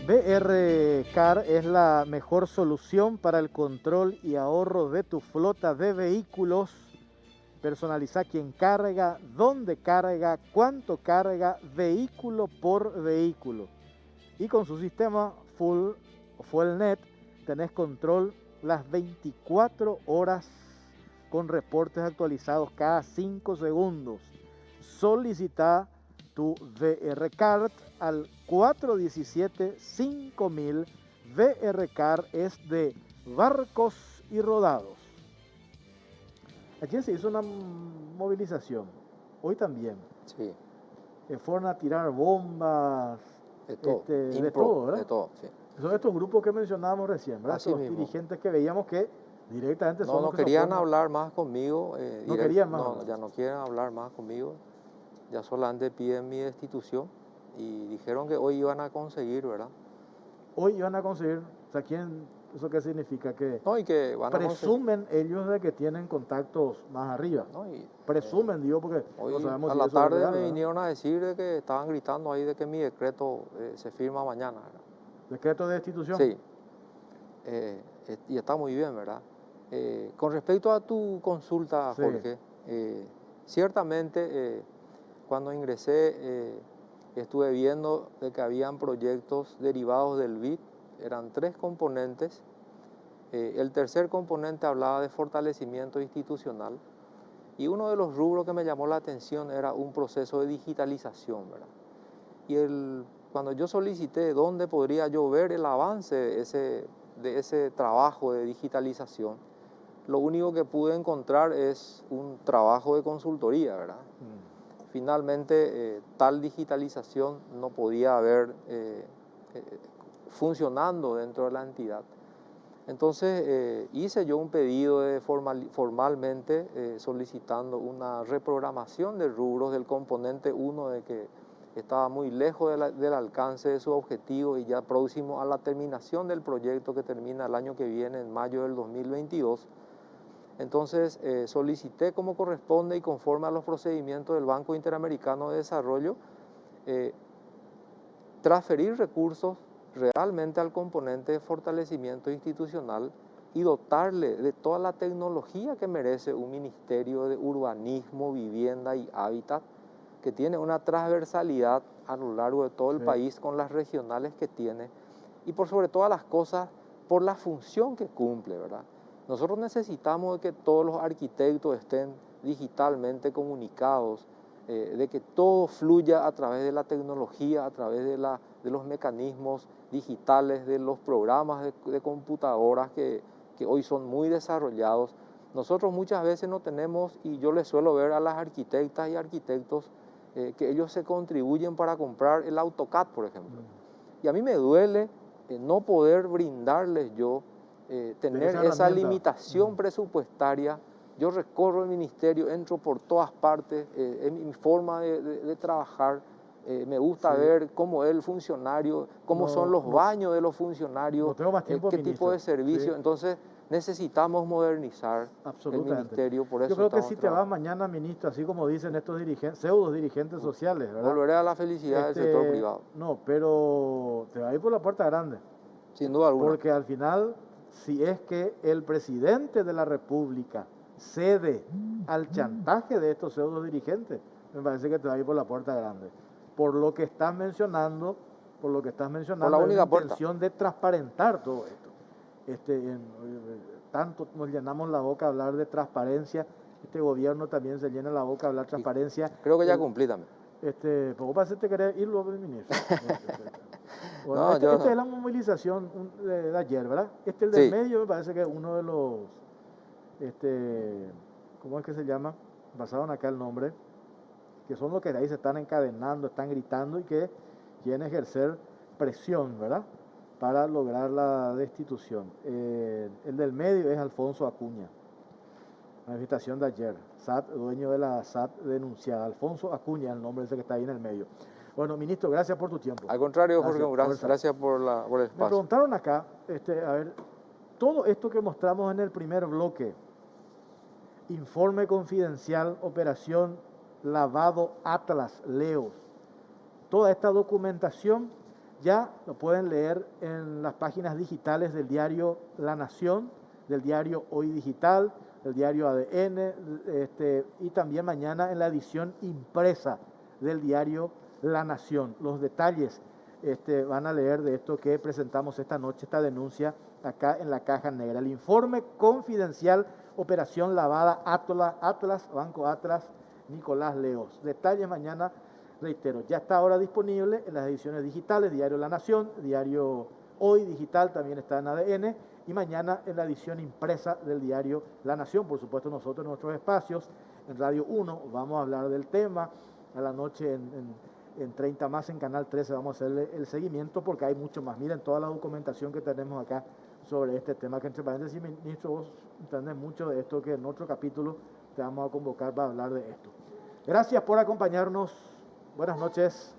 BR Car es la mejor solución para el control y ahorro de tu flota de vehículos. Personaliza quién carga, dónde carga, cuánto carga, vehículo por vehículo. Y con su sistema FullNet tenés control las 24 horas con reportes actualizados cada 5 segundos. Solicita tu VR Card al 417-5000. VR Card es de Barcos y Rodados. Ayer se hizo una movilización, hoy también. Sí. Fueron a tirar bombas, De todo. de todo, ¿verdad? De todo, sí. Son estos grupos que mencionábamos recién, ¿verdad? Así Estos mismo. dirigentes que veíamos que directamente son No, los no que se querían oponen. hablar más conmigo. No querían más No, hablar. ya no quieren hablar más conmigo. Ya solamente piden mi destitución y dijeron que hoy iban a conseguir, ¿verdad? Hoy iban a conseguir, o sea, ¿eso qué significa? Que No, y que van a presumen ellos de que tienen contactos más arriba. No, y, Presumen, digo, porque hoy no sabemos a si la eso tarde es real, me ¿verdad? vinieron a decir de que estaban gritando ahí de que mi decreto se firma mañana, ¿verdad? ¿Decreto de destitución? Sí. Y está muy bien, ¿verdad? Con respecto a tu consulta, Sí. Jorge, ciertamente cuando ingresé estuve viendo de que habían proyectos derivados del BID, eran 3 componentes El tercer componente hablaba de fortalecimiento institucional y uno de los rubros que me llamó la atención era un proceso de digitalización, ¿verdad? Cuando yo solicité dónde podría yo ver el avance de ese trabajo de digitalización, lo único que pude encontrar es un trabajo de consultoría, ¿verdad? Finalmente, tal digitalización no podía haber funcionando dentro de la entidad. Entonces hice yo un pedido formalmente solicitando una reprogramación de rubros del componente 1 de que estaba muy lejos del alcance de su objetivo y ya próximo a la terminación del proyecto que termina el año que viene, en mayo del 2022. Entonces solicité como corresponde y conforme a los procedimientos del Banco Interamericano de Desarrollo, transferir recursos realmente al componente de fortalecimiento institucional y dotarle de toda la tecnología que merece un Ministerio de Urbanismo, Vivienda y Hábitat, que tiene una transversalidad a lo largo de todo el país con las regionales que tiene y por sobre todas las cosas por la función que cumple, ¿verdad? Nosotros necesitamos de que todos los arquitectos estén digitalmente comunicados, de que todo fluya a través de la tecnología, a través de los mecanismos digitales, de los programas de computadoras que hoy son muy desarrollados. Nosotros muchas veces no tenemos, y yo les suelo ver a las arquitectas y arquitectos, que ellos se contribuyen para comprar el AutoCAD, por ejemplo. Y a mí me duele no poder brindarles yo, tener esa limitación presupuestaria. Yo recorro el ministerio, entro por todas partes, es mi forma de trabajar. Me gusta ver cómo es el funcionario, cómo son los baños de los funcionarios, qué tipo de servicio. Entonces necesitamos modernizar el ministerio. Por eso yo creo que si te vas mañana, ministro, así como dicen estos dirigentes, pseudo dirigentes sociales, ¿verdad? Volveré a la felicidad del sector privado. No, pero te va a ir por la puerta grande. Sin duda alguna. Porque al final, si es que el presidente de la República cede al chantaje de estos pseudo dirigentes, me parece que te va a ir por la puerta grande. Por lo que estás mencionando, por la única intención de transparentar todo esto. Tanto nos llenamos la boca a hablar de transparencia, este gobierno también se llena la boca a hablar de transparencia. Creo que ya cumplí también. Pues parece que querés irlo, ministro. Bueno, no, esta es la movilización de ayer, ¿verdad? El del medio me parece que es uno de los, ¿cómo es que se llama? Pasaron acá el nombre, que son los que de ahí se están encadenando, están gritando y que quieren ejercer presión, ¿verdad? Para lograr la destitución. El del medio es Alfonso Acuña. Manifestación de ayer. SAT, dueño de la SAT denunciada. Alfonso Acuña, el nombre ese que está ahí en el medio. Bueno, ministro, gracias por tu tiempo. Al contrario, Jorge, gracias por el espacio. Me preguntaron acá, a ver, todo esto que mostramos en el primer bloque, informe confidencial, operación lavado Atlas, Leos, toda esta documentación ya lo pueden leer en las páginas digitales del diario La Nación, del diario Hoy Digital, del diario ADN, y también mañana en la edición impresa del diario La Nación. Los detalles van a leer de esto que presentamos esta noche, esta denuncia acá en la caja negra. El informe confidencial, operación lavada Atlas, Banco Atlas, Nicolás Leos. Detalles mañana, reitero, ya está ahora disponible en las ediciones digitales, diario La Nación, diario Hoy Digital, también está en ADN, y mañana en la edición impresa del diario La Nación. Por supuesto, nosotros en nuestros espacios, en Radio 1, vamos a hablar del tema. A la noche en 30 más, en Canal 13, vamos a hacerle el seguimiento porque hay mucho más. Miren toda la documentación que tenemos acá sobre este tema, que entre paréntesis, ministro, vos entendés mucho de esto, que en otro capítulo te vamos a convocar para hablar de esto. Gracias por acompañarnos. Buenas noches.